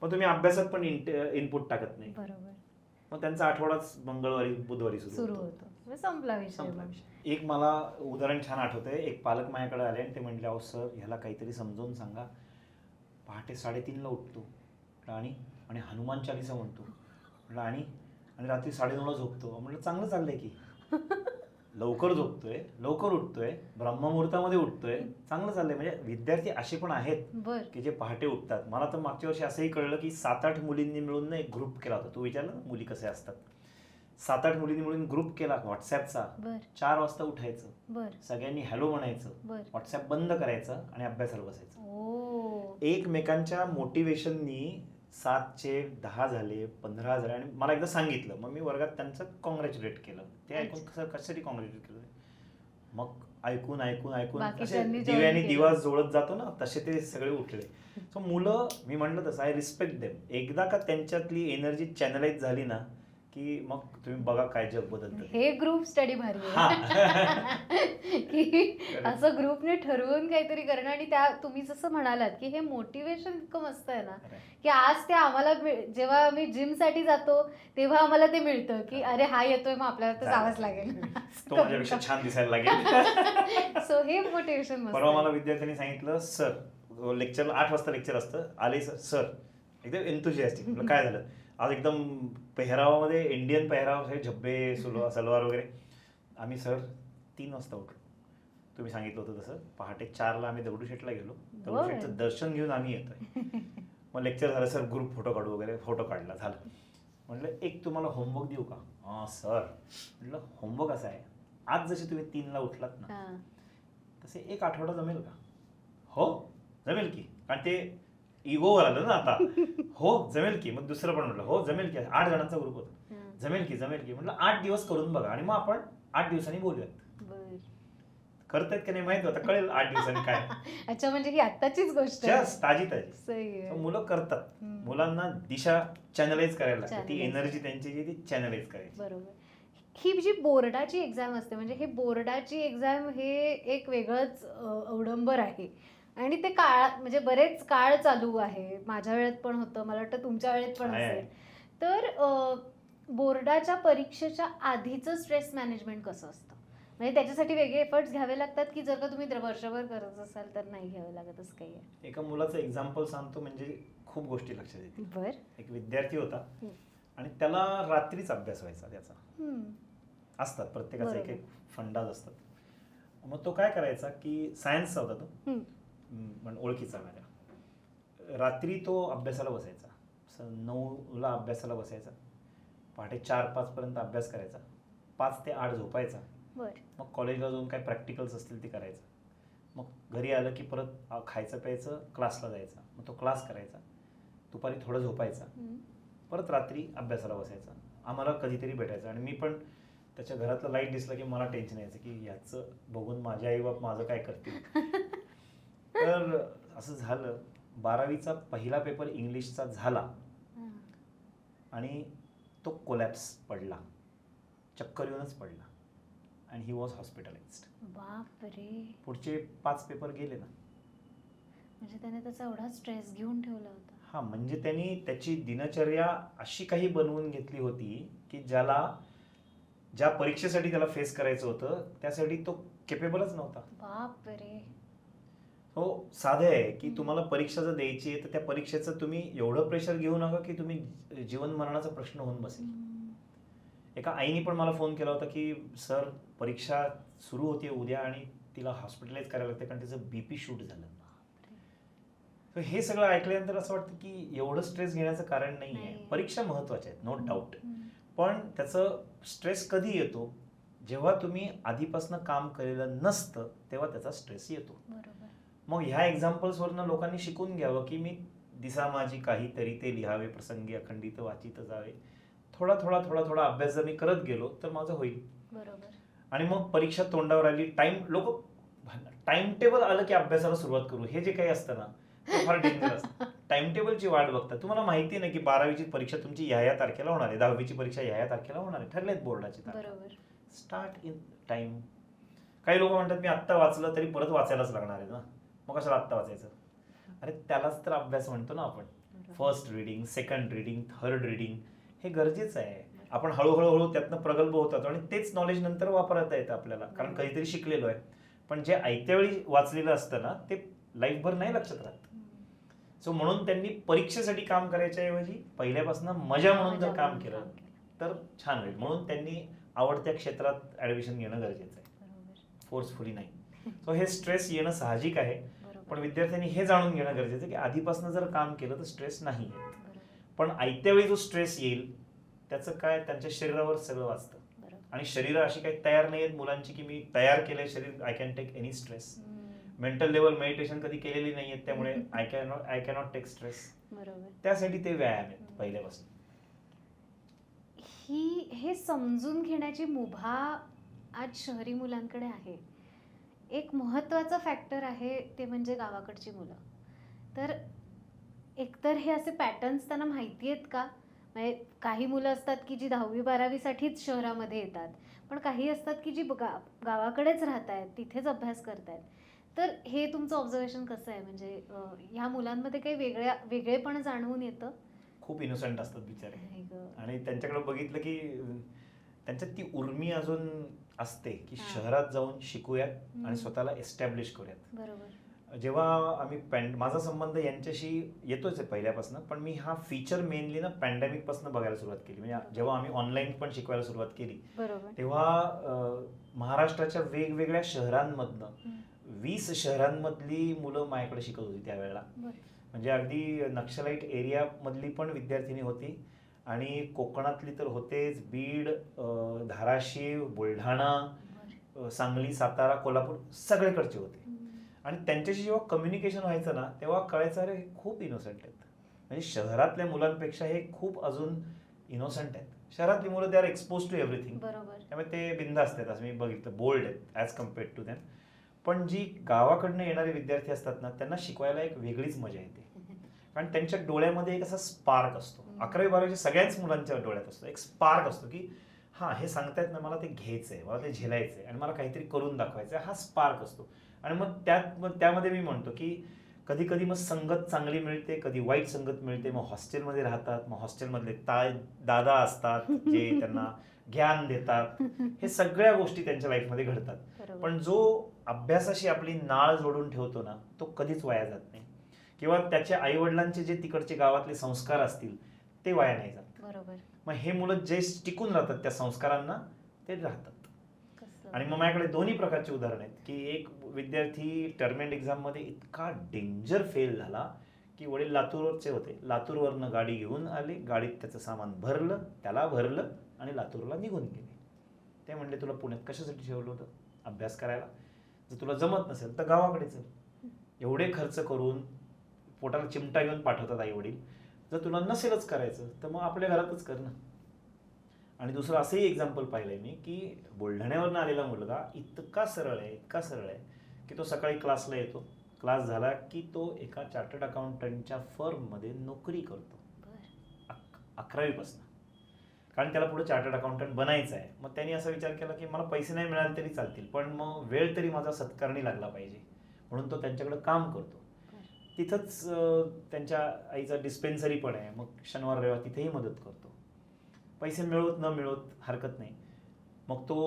मग तुम्ही अभ्यासात पण इनपुट टाकत नाही, मग त्यांचा आठवडाच मंगळवारी बुधवारी सुरू होतो. संपला विषय. एक मला उदाहरण छान आठवतंय. एक पालक माझ्याकडे आले आणि ते म्हटले, अहो सर ह्याला काहीतरी समजावून सांगा. पहाटे 3:30ला उठतो आणि हनुमान चालीसा म्हणतो म्हटलं, आणि रात्री 9:30ला झोपतो. म्हटलं चांगलं चाललंय की, लवकर झोपतोय, लवकर उठतोय, ब्रह्ममुहूर्तामध्ये उठतोय, चांगलं चाललंय. म्हणजे विद्यार्थी असे पण आहेत की जे पहाटे उठतात. मला तर मागच्या वर्षी असंही कळलं की 7-8 मुलींनी मिळून ना एक ग्रुप केला होता. तू विचारलं ना मुली कसे असतात. 7-8 मुलींनी मिळून ग्रुप केला व्हॉट्सअपचा. 4 वाजता उठायचं, सगळ्यांनी हॅलो म्हणायचं, व्हॉट्सअप बंद करायचं आणि अभ्यासाला बसायचं. एकमेकांच्या मोटिवेशननी 7चे 10 झाले, 15 झाले. आणि मला एकदा सांगितलं, मग मी वर्गात त्यांचं कॉंग्रॅच्युलेट केलं. ते ऐकून कशासाठी कॉंग्रॅच्युलेट केलं, मग ऐकून असे दिव्याने दिवा जोडत जातो ना, तसे ते सगळे उठले. सो मुलं, मी म्हणलं तसं, आय रिस्पेक्ट देम. एकदा का त्यांच्यातली एनर्जी चॅनलाइज झाली ना की मग तुम्ही बघा काय जग बदलतं. हे ग्रुप स्टडी भारी आहे की असं ग्रुपने ठरवून काहीतरी करणं. आणि त्या तुम्ही जसं म्हणालात की हे मोटिवेशन इतकं मस्त आहे ना की आज ते आम्हाला जेव्हा आम्ही जिम साठी जातो तेव्हा आम्हाला ते मिळतं की अरे हा येतोय, मग आपल्याला तर जावंच लागेल, तो माझ्यापेक्षा छान दिसायला लागेल. सो हे मोटिवेशन. परवा मला विद्यार्थ्यांनी सांगितलं, सर लेक्चर 8 वाजता लेक्चर असतं, आले सर एकदम एन्थुजियास्टिक. काय झालं आज, एकदम पेहरावामध्ये इंडियन पेहराव, झब्बे सलवार वगैरे. आम्ही सर 3 वाजता उठलो, तुम्ही सांगितलं होतं तसं. पहाटे 4ला आम्ही दगडूशेठला गेलो, दगडूशेठचं दर्शन घेऊन आम्ही येतोय. मग लेक्चर झालं, सर ग्रुप फोटो काढू वगैरे. फोटो काढला, झालं. म्हटलं एक तुम्हाला होमवर्क देऊ का? हां सर. म्हटलं होमवर्क असा आहे, आज जसे तुम्ही 3ला उठलात ना तसे 1 आठवडा जमेल का? हो जमेल की. कारण ते इगोवर आलं ना आता. हो जमेल की. मग दुसरं पण म्हटलं हो जमेल की. 8 जणांचा ग्रुप होता. जमेल की. म्हटलं 8 दिवस करून बघा आणि मग आपण 8 दिवसांनी बोलूयात. करतायत की नाही माहित, आता कळेल 8 दिवसांनी काय. अच्छा, म्हणजे ही आत्ताचीच गोष्ट आहे, ताजी. मुलं करतात. मुलांना दिशा चॅनलाइज करायला लागते, ती एनर्जी त्यांची जी ती चॅनलाइज करायची. बरोबर. ही जी बोर्डाची एक्झाम असते, म्हणजे हे बोर्डाची एक्झाम हे एक वेगळंच अवडंबर आहे. आणि ते म्हणजे बरेच काळ चालू आहे. माझ्या वेळेत पण होतं, मला वाटतं तुमच्या वेळेत पण असेल. तर बोर्डाच्या परीक्षेच्या आधीचं स्ट्रेस मॅनेजमेंट कसं असतं? म्हणजे त्याच्यासाठी वेगळे एफर्ट्स घ्यावे लागतात की जर का तुम्ही वर्षभर करत असाल तर नाही घ्यावे लागत, असं काही आहे? एका मुलाचं एक्झाम्पल सांगतो, म्हणजे खूप गोष्टी लक्षात येतील. एक विद्यार्थी होता आणि त्याला रात्रीच अभ्यास व्हायचा. त्याचा असतात प्रत्येकाचा एक एक फंडाज असतात. मग तो काय करायचा की सायन्सचा होता तो, पण ओळखीचा माझ्या. रात्री तो अभ्यासाला बसायचा, 9ला अभ्यासाला बसायचा, पहाटे 4-5 पर्यंत अभ्यास करायचा, 5 ते 8 झोपायचा. मग कॉलेजला जाऊन काय प्रॅक्टिकल्स असतील ते करायचं. मग घरी आलं की परत खायचं प्यायचं, क्लासला जायचा. मग तो क्लास करायचा, दुपारी थोडं झोपायचा, परत रात्री अभ्यासाला बसायचा. आम्हाला कधीतरी भेटायचं आणि मी पण त्याच्या घरातलं लाईट दिसलं की मला टेन्शन यायचं की ह्याचं बघून माझे आई बाप माझं काय करतील. तर असं झालं. 12वीचा पहिला पेपर इंग्लिशचा झाला आणि तो कोलॅप्स पडला, चक्कर येऊनच पडला. And he was hospitalised. बापरे. पुढचे 5 पेपर गेले ना. म्हणजे त्याने त्याचा एवढा स्ट्रेस घेऊन ठेवला होता. हा, म्हणजे त्यांनी त्याची दिनचर्या अशी काही बनवून घेतली होती की ज्या परीक्षेसाठी त्याला फेस करायचं होतं त्यासाठी तो केपेबलच नव्हता. बापरे. हो, साधं आहे की तुम्हाला परीक्षा जर द्यायची आहे तर त्या परीक्षेचं तुम्ही एवढं प्रेशर घेऊ नका की तुम्ही जीवन मरणाचा प्रश्न होऊन बसेल. एका आईने पण मला फोन केला होता की सर परीक्षा सुरू होती उद्या आणि तिला हॉस्पिटलाइज करायला लागते कारण तिचं बीपी शूट झालं. तर हे सगळं ऐकल्यानंतर असं वाटतं की एवढं स्ट्रेस घेण्याचं कारण नाही आहे. परीक्षा महत्वाच्या आहेत, नो डाऊट, पण त्याचं स्ट्रेस कधी येतो जेव्हा तुम्ही आधीपासून काम केलेलं नसतं तेव्हा त्याचा स्ट्रेस येतो. मग ह्या एक्झाम्पल्सवरनं लोकांनी शिकून घ्यावं की मी दिसा माझी काहीतरी ते लिहावे, प्रसंगी अखंडित वाचित जावे. थोडा थोडा थोडा थोडा अभ्यास जर मी करत गेलो तर माझं होईल. आणि मग परीक्षा तोंडावर आली, लोक टाइम टेबल आलं की अभ्यासाला सुरुवात करू, हे जे काही असतं ना ते फार डेंजर असतं. टाइम टेबलची वाट बघता. तुम्हाला माहिती नाही की 12वीची परीक्षा तुमची ह्या तारखेला होणार आहे, 10वीची परीक्षा ह्या तारखेला होणार आहे, ठरलेत बोर्डाची तारीख. Start in time. काही लोक म्हणतात मी आत्ता वाचलं तरी परत वाचायलाच लागणार आहे ना, मग कशाला आत्ता वाचायचं. अरे त्यालाच तर अभ्यास म्हणतो ना आपण. First reading, second reading, third reading हे गरजेचं आहे. आपण हळूहळू त्यातनं प्रगल्भ होतात आणि तेच नॉलेज नंतर वापरता येतं आपल्याला, कारण कधीतरी शिकलेलो आहे. पण जे आयत्या वेळी वाचलेलं असतं ना ते लाईफभर नाही लक्षात राहत. सो म्हणून त्यांनी परीक्षेसाठी काम करायच्या ऐवजी पहिल्यापासून मजा म्हणून जर काम केलं तर छान होईल. म्हणून त्यांनी आवडत्या क्षेत्रात ऍडमिशन घेणं गरजेचं आहे, फोर्सफुली नाही. सो हे स्ट्रेस येणं साहजिक आहे, पण विद्यार्थ्यांनी हे जाणून घेणं गरजेचं आहे की आधीपासून जर काम केलं तर स्ट्रेस नाही येत. पण आयत्या वेळी जो स्ट्रेस येईल त्याचं काय, त्यांच्या शरीरावर सगळं वाचतं. आणि शरीर अशी काही तयार नाही आहेत मुलांची की मी तयार केलंय शरीर, I can take any stress. Mental level meditation कधी केलेली नाही आहेत, त्यामुळे आय कॅनॉट टेक स्ट्रेस. त्यासाठी ते व्यायाम आहेत पहिल्यापासून. हे समजून घेण्याची मुभा आज शहरी मुलांकडे आहे. एक महत्वाचा फॅक्टर आहे ते म्हणजे गावाकडची मुलं. तर एकतर हे असे पॅटर्न्स त्यांना माहिती आहेत का? म्हणजे काही मुलं असतात की जी 10वी-12वीसाठीच शहरामध्ये येतात, पण काही असतात की जी गावाकडेच राहत आहेत, तिथेच अभ्यास करतायत. तर हे तुमचं ऑब्झर्वेशन कसं आहे? म्हणजे ह्या मुलांमध्ये काही वेगळेपण जाणवून येतं? खूप इनोसंट असतात बिचारे, आणि त्यांच्याकडे बघितलं की त्यांच्यात ती उर्मी अजून असते की शहरात जाऊन शिकूयात आणि स्वतःला एस्टॅब्लिश करूयात. जेव्हा आम्ही माझा संबंध यांच्याशी येतोच आहे पहिल्यापासून, पण मी हा फीचर मेनली ना पॅन्डेमिक पासून बघायला सुरुवात केली. म्हणजे जेव्हा आम्ही ऑनलाईन पण शिकवायला सुरुवात केली तेव्हा महाराष्ट्राच्या वेगवेगळ्या शहरांमधनं 20 शहरांमधली मुलं माझ्याकडे शिकत होती त्यावेळेला. म्हणजे अगदी नक्षलाईट एरिया मधली पण विद्यार्थिनी होती आणि कोकणातली तर होतेच. बीड, धाराशिव, बुलढाणा, सांगली, सातारा, कोल्हापूर सगळीकडचे होते. आणि त्यांच्याशी जेव्हा कम्युनिकेशन व्हायचं ना तेव्हा कळायचं अरे खूप इनोसंट आहेत. म्हणजे शहरातल्या मुलांपेक्षा हे खूप अजून इनोसंट आहेत. शहरातली मुलं they are expose to everything, त्यामुळे ते बिंदास्त आहेत असं मी बघितलं, बोल्ड आहेत ॲज कम्पेअर्ड टू दॅम. पण जी गावाकडनं येणारे विद्यार्थी असतात ना त्यांना शिकवायला एक वेगळीच मजा येते, कारण त्यांच्या डोळ्यामध्ये एक असा स्पार्क असतो. 11वी-12वीच्या सगळ्याच मुलांच्या डोळ्यात असतो एक स्पार्क असतो की हा हे सांगतायत ना मला ते घ्यायचंय, मला ते झेलायचंय आणि मला काहीतरी करून दाखवायचंय, हा स्पार्क असतो. आणि मग त्यामध्ये मी म्हणतो की कधी कधी मग संगत चांगली मिळते, कधी वाईट संगत मिळते. मग हॉस्टेलमध्ये राहतात, मग हॉस्टेलमधले दादा असतात जे त्यांना ज्ञान देतात. हे सगळ्या गोष्टी त्यांच्या लाईफमध्ये घडतात. पण जो अभ्यासाशी आपली नाळ जोडून ठेवतो ना तो कधीच वाया जात नाही, किंवा त्याच्या आईवडिलांचे जे तिकडचे गावातले संस्कार असतील ते वाया नाही जात. मग हे मुलं जे टिकून राहतात त्या संस्कारांना ते राहतात. आणि मग माझ्याकडे दोन्ही प्रकारचे उदाहरण आहेत की एक विद्यार्थी टर्म एंड एक्झाम मध्ये इतका डेंजर फेल झाला की वडील लातूरवरचे होते, लातूरवरनं गाडी घेऊन आले, गाडीत त्याचं सामान भरलं, त्याला भरलं आणि लातूरला निघून गेले. ते म्हणले तुला पुण्यात कशासाठी ठेवलं होतं? अभ्यास करायला. जर तुला जमत नसेल तर गावाकडे चल. एवढे खर्च करून पोटाला चिमटा घेऊन पाठवतात आई वडील. जर तुला नसेलच करायचं तर मग आपल्या घरातच कर ना. आणि दुसरं असंही एक्झाम्पल पाहिलंय मी की बुलढाण्यावरून आलेला मुलगा इतका सरळ आहे की तो सकाळी क्लासला येतो, क्लास झाला की तो एका चार्टर्ड अकाउंटंटच्या फर्ममध्ये नोकरी करतो 11वीपासून. कारण त्याला पुढे चार्टर्ड अकाउंटंट बनायचं आहे. मग त्यांनी असा विचार केला की मला पैसे नाही मिळाले तरी चालतील, पण मग वेळ तरी माझा सत्कारणी लागला पाहिजे, म्हणून तो त्यांच्याकडे काम करतो. तिथंच त्यांच्या आईचा डिस्पेन्सरी पण आहे, मग शनिवार रविवार तिथेही मदत करतो. पैसे मिळवत न मिळवत हरकत नाही, मग तो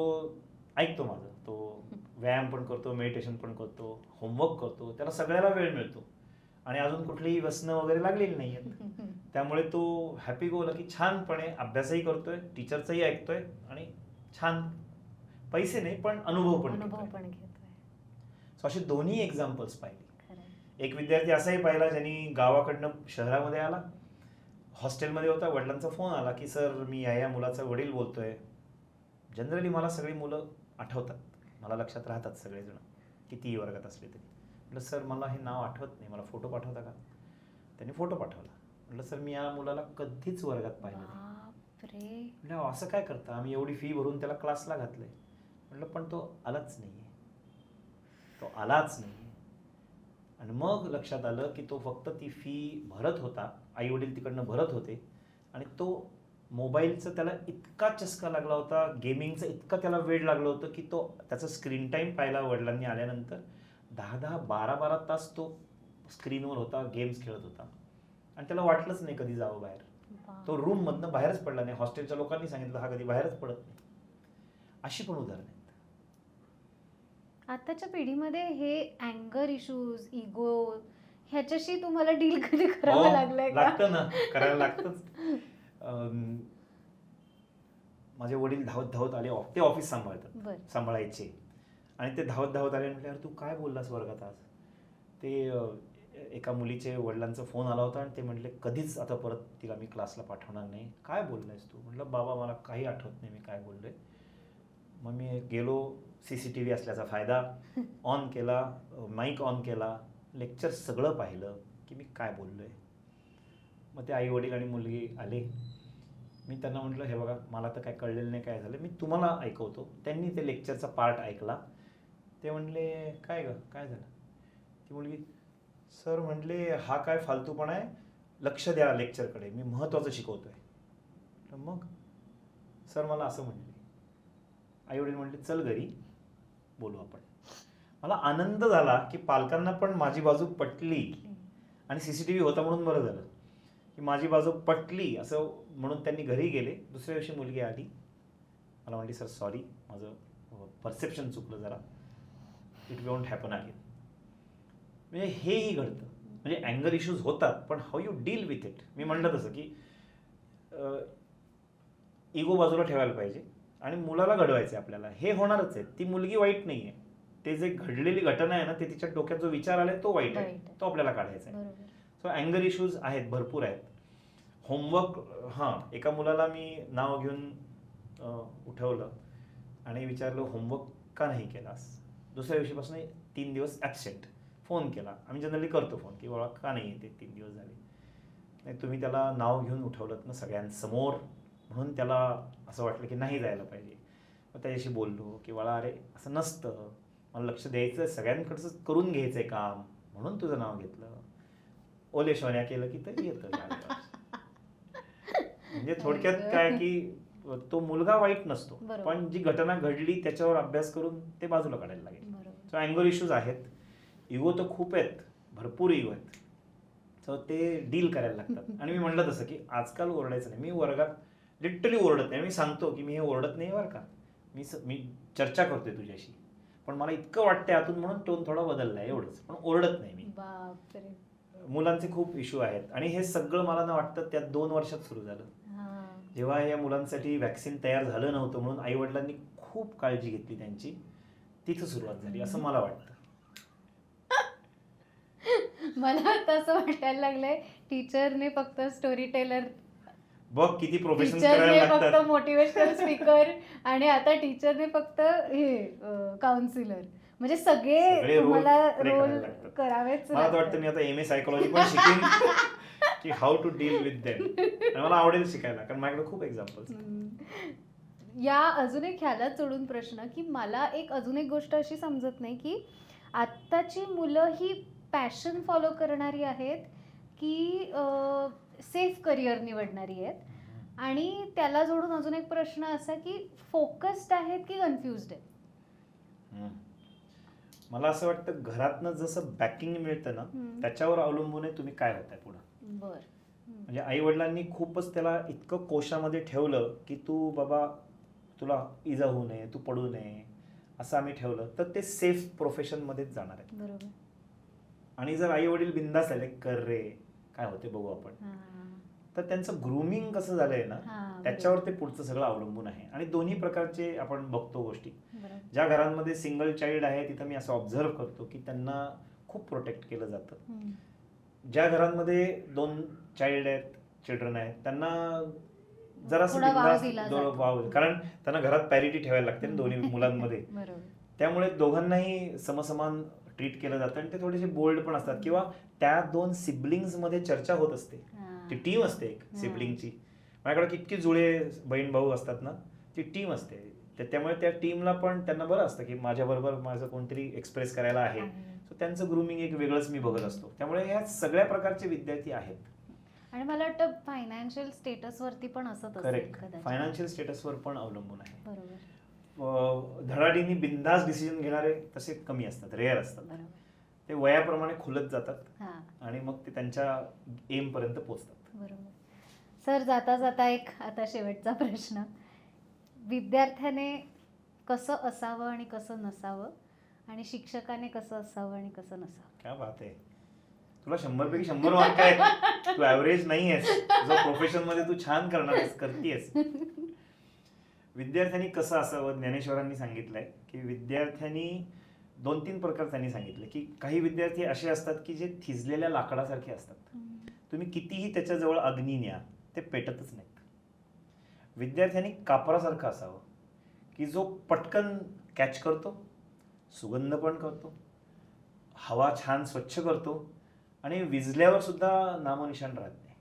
ऐकतो माझं. तो व्यायाम पण करतो, मेडिटेशन पण करतो, होमवर्क करतो, त्याला सगळ्याला वेळ मिळतो आणि अजून कुठलीही व्यसनं वगैरे लागलेली नाही आहेत. त्यामुळे तो हॅपी गो लकी छानपणे अभ्यासही करतोय, टीचरचंही ऐकतोय आणि छान पैसे नाही पण अनुभव पण घेतोय. सो असे दोन्ही एक्झाम्पल्स पाहिले. एक विद्यार्थी असाही पाहिला ज्यांनी गावाकडनं शहरामध्ये आला, हॉस्टेलमध्ये होता, वडिलांचा फोन आला की सर मी या मुलाचा वडील बोलतोय. जनरली मला सगळी मुलं आठवतात, मला लक्षात राहतात सगळेजण कितीही वर्गात असले तरी. म्हटलं सर मला हे नाव आठवत नाही, मला फोटो पाठवता का? त्यांनी फोटो पाठवला. म्हटलं सर मी या मुलाला कधीच वर्गात पाहिलं नाही. म्हटलं असं काय करता, आम्ही एवढी फी भरून त्याला क्लासला घातलंय. म्हटलं पण तो आलाच नाही, तो आलाच नाही. आणि मग लक्षात आलं की तो फक्त ती फी भरत होता, आई वडील तिकडनं भरत होते, आणि तो मोबाईलचं त्याला इतका चस्का लागला होता, गेमिंगचं इतका त्याला वेळ लागलं होतं की तो त्याचा स्क्रीन टाईम पाहिला वडिलांनी आल्यानंतर. 10-10, 12-12 तास तो स्क्रीनवर होता, गेम्स खेळत होता, आणि त्याला वाटलंच नाही कधी जावं बाहेर. तो रूममधनं बाहेरच पडला नाही. हॉस्टेलच्या लोकांनी सांगितलं हा कधी बाहेरच पडत नाही. अशी पण उदाहरणं आहेत. आताच्या पिढीमध्ये हे अँगर इश्यूज, इगो ह्याच्याशी तुम्हाला डील कधी करावं लागलंय का? लागतं ना, करायला लागतंच. माझे वडील धावत धावत आले, ते ऑफिस सांभाळायचे, आणि ते धावत धावत आले. म्हटले अरे तू काय बोललास वर्गात आज? ते एका मुलीचे वडिलांचा फोन आला होता आणि ते म्हटले कधीच आता परत तिला मी क्लासला पाठवणार नाही. काय बोललायस तू? म्हटलं बाबा मला काही आठवत नाही मी काय बोललोय. मग मी गेलो, CCTV असल्याचा फायदा ऑन केला, माईक ऑन केला, लेक्चर सगळं पाहिलं की मी काय बोललोय. मग ते आई वडील आणि मुलगी आले. मी त्यांना म्हटलं हे बघा मला तर काय कळलेलं नाही काय झालं, मी तुम्हाला ऐकवतो. त्यांनी ते लेक्चरचा पार्ट ऐकला. ते म्हणले काय ग काय झालं? ती मुलगी सर म्हटले हा काय फालतूपणा आहे, लक्ष द्या लेक्चरकडे, मी महत्त्वाचं शिकवतोय. मग सर मला असं म्हणले. आई वडील म्हटले चल घरी बोलू आपण. मला आनंद झाला की पालकांना पण माझी बाजू पटली, आणि CCTV होता म्हणून बरं झालं की माझी बाजू पटली असं म्हणून त्यांनी घरी गेले. दुसऱ्या दिवशी मुलगी आली, मला म्हणली सर सॉरी माझं परसेप्शन चुकलं जरा, इट वोंट हॅपन अगेन. म्हणजे हेही घडतं, म्हणजे अँगर इश्यूज होतात, पण how you deal with it. मी म्हणलं तसं की इगो बाजूला ठेवायला पाहिजे आणि मुलाला घडवायचं आहे आपल्याला, हे होणारच आहे. ती मुलगी वाईट नाही आहे, ते जे घडलेली घटना आहे ना, ते तिच्या डोक्यात जो विचार आलाय तो वाईट आहे, तो आपल्याला काढायचा आहे. सो अँगर इश्यूज आहेत, भरपूर आहेत. होमवर्क, हां एका मुलाला मी नाव घेऊन उठवलं आणि विचारलं होमवर्क का नाही केलास? दुसऱ्या दिवशीपासून 3 दिवस ॲबसेंट. फोन केला, आम्ही जनरली करतो फोन की बाबा का नाही येते 3 दिवस झाले. नाही तुम्ही त्याला नाव घेऊन उठवलं ना सगळ्यांसमोर, म्हणून त्याला असं वाटलं की नाही जायला पाहिजे. मग त्याच्याशी बोललो की बाळा अरे असं नसतं, मला लक्ष द्यायचं, सगळ्यांकडचं करून घ्यायचं आहे काम, म्हणून तुझं नाव घेतलं. ओले शोन्या केलं की तरी येतं. म्हणजे थोडक्यात काय की तो मुलगा वाईट नसतो, पण जी घटना घडली त्याच्यावर अभ्यास करून ते बाजूला काढायला लागेल. सो अँगर इश्यूज आहेत, इगो तर खूप आहेत, भरपूर इगो आहेत. सो ते डील करायला लागतात. आणि मी म्हणलं तसं की आजकाल ओरडायचं नाही. मी वर्गात लिटरली ओरडत नाही, मी सांगतो की मी हे ओरडत नाही बरं का, मी चर्चा करतोय तुझ्याशी, पण मला इतकं वाटतंय आतून म्हणून टोन थोडा बदलला आहे एवढंच, पण ओरडत नाही मी. मुलांचे खूप इश्यू आहेत, आणि हे सगळं मला ना वाटतं त्या 2 वर्षात सुरू झालं, जेव्हा या मुलांसाठी वॅक्सिन तयार झालं नव्हतं म्हणून आई वडिलांनी खूप काळजी घेतली त्यांची, तिथं सुरुवात झाली असं मला वाटतं. मला तसं वाटायला लागलंय टीचरने फक्त स्टोरी टेलर, बघ किती प्रोफेशन करायला लागतात, फक्त मोटिवेशनल स्पीकर, आणि आता टीचरने फक्त हे काउन्सिलर, म्हणजे सगळे तुम्हाला रोल करावेच. मला वाटतं मी आता MA सायकोलॉजी पण शिकेन की how to deal with them, आणि मला आवडेल शिकायला, कारण माझ्याकडे खूप एक्झाम्पल्स. या अजून एक ख्यालात जोडून प्रश्न की मला अजून एक गोष्ट अशी समजत नाही की आत्ताची मुलं ही पॅशन फॉलो करणारी आहेत की सेफ करिअर निवडणारी आहेत. आणि त्याला जोडून अजून एक प्रश्न असा की फोकस्ड आहेत की कन्फ्युज्ड आहेत? मला असं वाटतं घरातनं जसं बॅकिंग मिळतं ना त्याच्यावर अवलंबून आहे तुम्ही काय होताय पुढं. बर. म्हणजे आई वडिलांनी खूपच त्याला इतकं कोशामध्ये ठेवलं की तू बाबा तुला इजा होऊ नये, तू पडू नये असं आम्ही ठेवलं तर ते सेफ प्रोफेशनमध्येच जाणार आहे. बरोबर. आणि जर आई वडील बिंदास आले कर रे काय होते बघू आपण, तर त्यांचं ग्रूमिंग कसं झालंय ना त्याच्यावर ते पुढचं सगळं अवलंबून आहे. आणि दोन्ही प्रकारचे आपण बघतो गोष्टी. ज्या घरांमध्ये सिंगल चाइल्ड आहे तिथं मी असं ऑब्झर्व करतो की त्यांना खूप प्रोटेक्ट केलं जातं. ज्या घरांमध्ये 2 चाइल्ड आहेत, चिल्ड्रन आहेत, त्यांना जरासं वाव, कारण त्यांना घरात पॅरिटी ठेवायला लागते ना दोन्ही मुलांमध्ये. त्यामुळे दोघांनाही समसमान ट्रीट केलं जातं आणि ते थोडेसे बोल्ड पण असतात. किंवा त्या 2 सिबलिंग्स मध्ये चर्चा होत असते, ती टीम असते एक सिबलिंगची. माझ्याकडे कितकी जुळे बहीण भाऊ असतात ना, ती टीम असते. त्यामुळे त्या टीमला पण त्यांना बरं असतं की माझ्याबरोबर माझं कोणतरी एक्सप्रेस करायला आहे. सो त्यांचं ग्रूमिंग एक वेगळंच मी बघत असतो. त्यामुळे या सगळ्या प्रकारचे विद्यार्थी आहेत. आणि मला वाटतं फायनान्शियल स्टेटस वरती पण असत. करेक्ट, फायनान्शियल स्टेटसवर पण अवलंबून आहे. बरोबर. धडाडीने बिंदास डिसिजन घेणारे तसे कमी असतात, रेअर असतात. ते वयाप्रमाणे खुलत जातात आणि मग ते त्यांच्या एम पर्यंत पोहोचतात. बरोबर. सर, जाता जाता एक आता शेवटचा प्रश्न, विद्यार्थ्याने कसं असावं आणि कसं नसावं आणि शिक्षकाने कसं असावं आणि कसं नसावं? क्या बात आहे, तुला 100 पैकी 100 मार्क आहेत. तू ऍव्हरेज नाही आहेस, जो प्रोफेशन मध्ये तू छान करतीयस. विद्यार्थ्यांनी कसं असावं, ज्ञानेश्वरांनी सांगितलंय की विद्यार्थ्यांनी 2-3 प्रकार त्यांनी सांगितले. की काही विद्यार्थी असे असतात की जे थिजलेल्या लाकडासारखे असतात. तुम्ही कितीही त्याच्याजवळ अग्नी न्या, ते पेटतच नाहीत. विद्यार्थ्यांनी कापरासारखं असावं की जो पटकन कॅच करतो, सुगंध पण करतो, हवा छान स्वच्छ करतो आणि विजल्यावर सुद्धा नामनिशाण राहत नाही.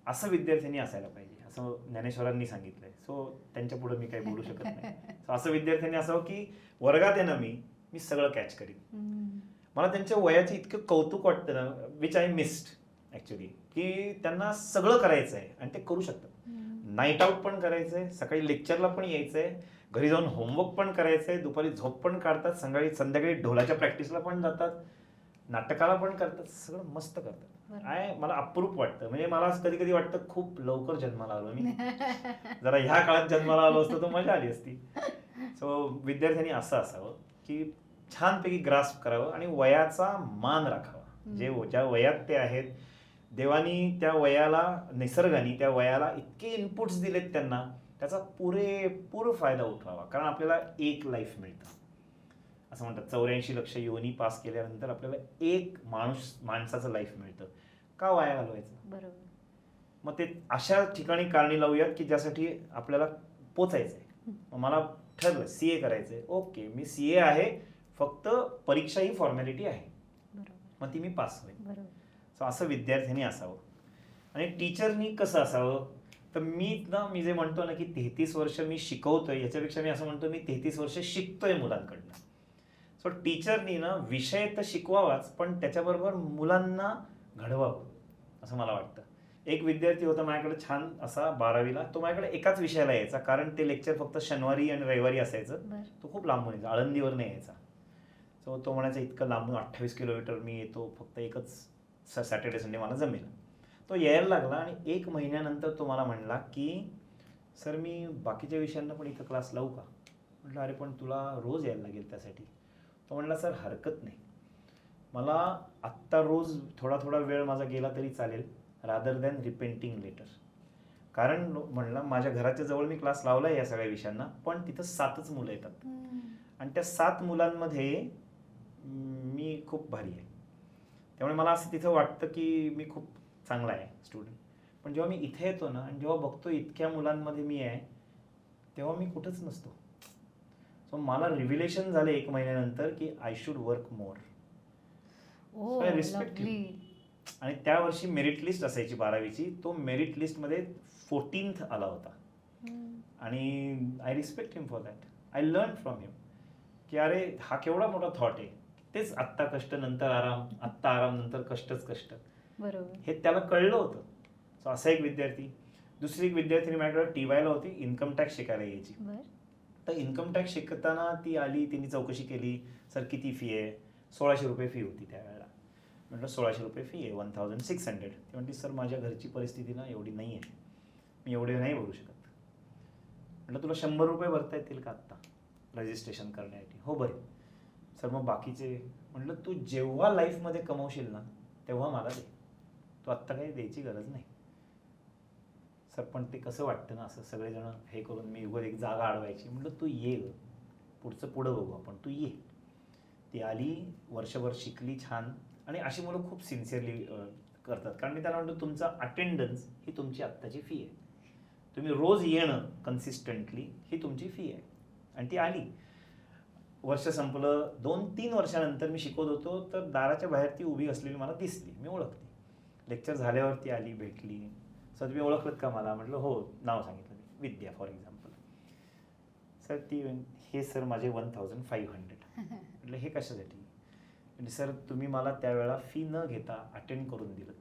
असं विद्यार्थ्यांनी असायला पाहिजे, असं ज्ञानेश्वरांनी सांगितलंय. सो त्यांच्या पुढे मी काही बोलू शकत नाही. असं विद्यार्थ्यांनी असावं की वर्गात आहे ना मी सगळं कॅच करीन. मला त्यांच्या वयाचे इतकं कौतुक वाटतं ना, विच आय मिस्ड ऍक्च्युली, की त्यांना सगळं करायचं आहे आणि ते करू शकतात. नाईट आउट पण करायचंय, सकाळी लेक्चरला पण यायचंय, घरी जाऊन होमवर्क पण करायचंय, दुपारी झोप पण काढतात, संध्याकाळी ढोलाच्या प्रॅक्टिसला पण जातात, नाटकाला पण करतात, सगळं मस्त करतात. मला अप्रूप वाटतं. म्हणजे मला कधी कधी वाटतं खूप लवकर जन्माला आलो मी, जरा ह्या काळात जन्माला आलो असतो तर मजा आली असती. सो विद्यार्थ्यांनी असं असावं की छानपैकी ग्रास्प करावं आणि वयाचा मान राखावा. ज्या वयात ते आहेत, देवानी त्या वयाला, निसर्गाने त्या वयाला इतके इनपुट्स दिलेत त्यांना, त्याचा पुरेपूर फायदा उठवावा. कारण आपल्याला एक लाईफ मिळतं. असं म्हणतात 84 लक्ष योनी पास केल्यानंतर आपल्याला एक माणसाचं लाईफ मिळतं. का वाया घालवायचं? बरोबर. मग ते अशा ठिकाणी कारणी लावूयात की ज्यासाठी आपल्याला पोचायचंय. मला ठरलं CA करायचंय, ओके मी CA आहे, फक्त परीक्षा ही फॉर्मॅलिटी आहे, मग ती मी पास होईल. सो असं विद्यार्थ्यांनी असावं. आणि टीचरनी कसं असावं, तर मी जे म्हणतो ना की 33 वर्ष मी शिकवतोय, याच्यापेक्षा मी असं म्हणतो मी 33 वर्ष शिकतोय मुलांकडनं. सो टीचरनी ना विषय तर शिकवावाच, पण त्याच्याबरोबर मुलांना घडवावं असं मला वाटतं. एक विद्यार्थी होता माझ्याकडे छान असा 12वीला, तो माझ्याकडे एकाच विषयाला यायचा, कारण ते लेक्चर फक्त शनिवारी आणि रविवारी असायचं. तो खूप लांबून यायचा, आळंदीवर नाही यायचा. सो तो म्हणायचा इतकं लांबून 28 किलोमीटर मी येतो, फक्त एकच सॅटर्डे संडे मला जमेल. तो यायला लागला आणि 1 महिन्यानंतर तो मला म्हणला की सर मी बाकीच्या विषयांना पण इथं क्लास लावू का? म्हटलं अरे पण तुला रोज यायला लागेल त्यासाठी. तो म्हणला सर हरकत नाही, मला आत्ता रोज थोडा थोडा वेळ माझा गेला तरी चालेल, रादर दॅन रिपेंटिंग लेटर. कारण म्हणलं माझ्या घराच्या जवळ मी क्लास लावला आहे या सगळ्या विषयांना, पण तिथं 7च मुलं येतात आणि त्या 7 मुलांमध्ये मी खूप भारी आहे. त्यामुळे मला असं तिथं वाटतं की मी खूप चांगला आहे स्टुडंट. पण जेव्हा मी इथे येतो ना आणि जेव्हा बघतो इतक्या मुलांमध्ये मी आहे, तेव्हा मी कुठंच नसतो. सो मला रिव्हिलेशन झाले 1 महिन्यानंतर की I should work more. So I respect him. आणि त्या वर्षी मेरिट लिस्ट असायची 12वीची, तो मेरिट लिस्टमध्ये 14th आला होता. आणि I respect him for that. I learn from him की अरे हा केवढा मोठा थॉट आहे. तेच आत्ता कष्ट नंतर आराम, आत्ता आराम नंतर कष्टच कष्ट. बरोबर. हे त्याला कळलं होतं. सो असा एक विद्यार्थी. दुसरी एक विद्यार्थिनी माझ्याकडे टीवायला होती, इन्कम टॅक्स शिकायला यायची. बरं. तर इन्कम टॅक्स शिकताना ती आली, तिने चौकशी केली, सर किती फी आहे? 1600 रुपये फी होती त्यावेळेला. म्हटलं 1600 रुपये फी आहे, 1600. ती म्हणते सर माझ्या घरची परिस्थिती ना एवढी नाही आहे, मी एवढे नाही भरू शकत. म्हटलं तुला 100 रुपये भरता येतील का आत्ता रजिस्ट्रेशन करण्यासाठी? हो बरे. सर मग बाकीचे? म्हटलं तू जेव्हा लाईफमध्ये कमवशील ना तेव्हा मला दे, तू आत्ता काही द्यायची गरज नाही. सर पण ते कसं वाटतं ना, असं सगळेजण हे करून मी उगाच एक जागा अडवायची. म्हटलं तू ये ग, पुढचं पुढं बघू आपण, तू ये. ती आली, वर्षभर शिकली छान. आणि अशी मुलं खूप सिन्सिअरली करतात, कारण मी त्यांना म्हणतो तुमचा अटेंडन्स ही तुमची आत्ताची फी आहे, तुम्ही रोज येणं कन्सिस्टंटली ही तुमची फी आहे. आणि ती आली, वर्ष संपलं, 2-3 वर्षानंतर मी शिकवत होतो तर दाराच्या बाहेर ती उभी असलेली मला दिसली, मी ओळखली. लेक्चर झाल्यावरती आली, भेटली. सर तुम्ही ओळखलत का मला? म्हटलं हो. नाव सांगितलं मी, विद्या फॉर एक्झाम्पल. सर ती, हे सर माझे 1500. म्हटलं हे कशासाठी? म्हणजे सर तुम्ही मला त्यावेळेला फी न घेता अटेंड करून दिलं,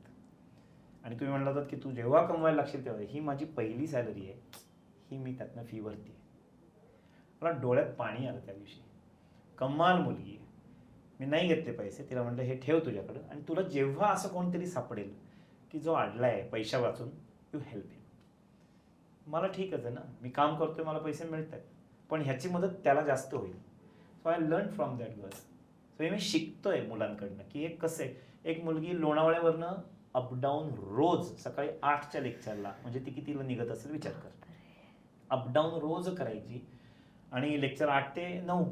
आणि तुम्ही म्हणलं होतं की तू जेव्हा कमवायला लागशील तेव्हा, ही माझी पहिली सॅलरी आहे, ही मी त्यातनं फी भरते. मला डोळ्यात पाणी आलं त्या दिवशी. कमाल मुलगी आहे. मी नाही घेतले पैसे, तिला म्हटलं हे ठेव तुझ्याकडं, आणि तुला जेव्हा असं कोणतरी सापडेल की जो अडला आहे पैशा वाचून, यू हेल्प हिम. मला ठीकच आहे ना, मी काम करतोय, मला पैसे मिळत आहेत, पण ह्याची मदत त्याला जास्त होईल. So I learn from that girl. So हे मी शिकतोय मुलांकडनं की हे कसं आहे. एक मुलगी लोणावळ्यावरनं अपडाऊन रोज सकाळी 8च्या लेक्चरला, म्हणजे ती कितीला निघत असेल विचार कर, अपडाऊन रोज करायची. आणि लेक्चर 8 ते 9,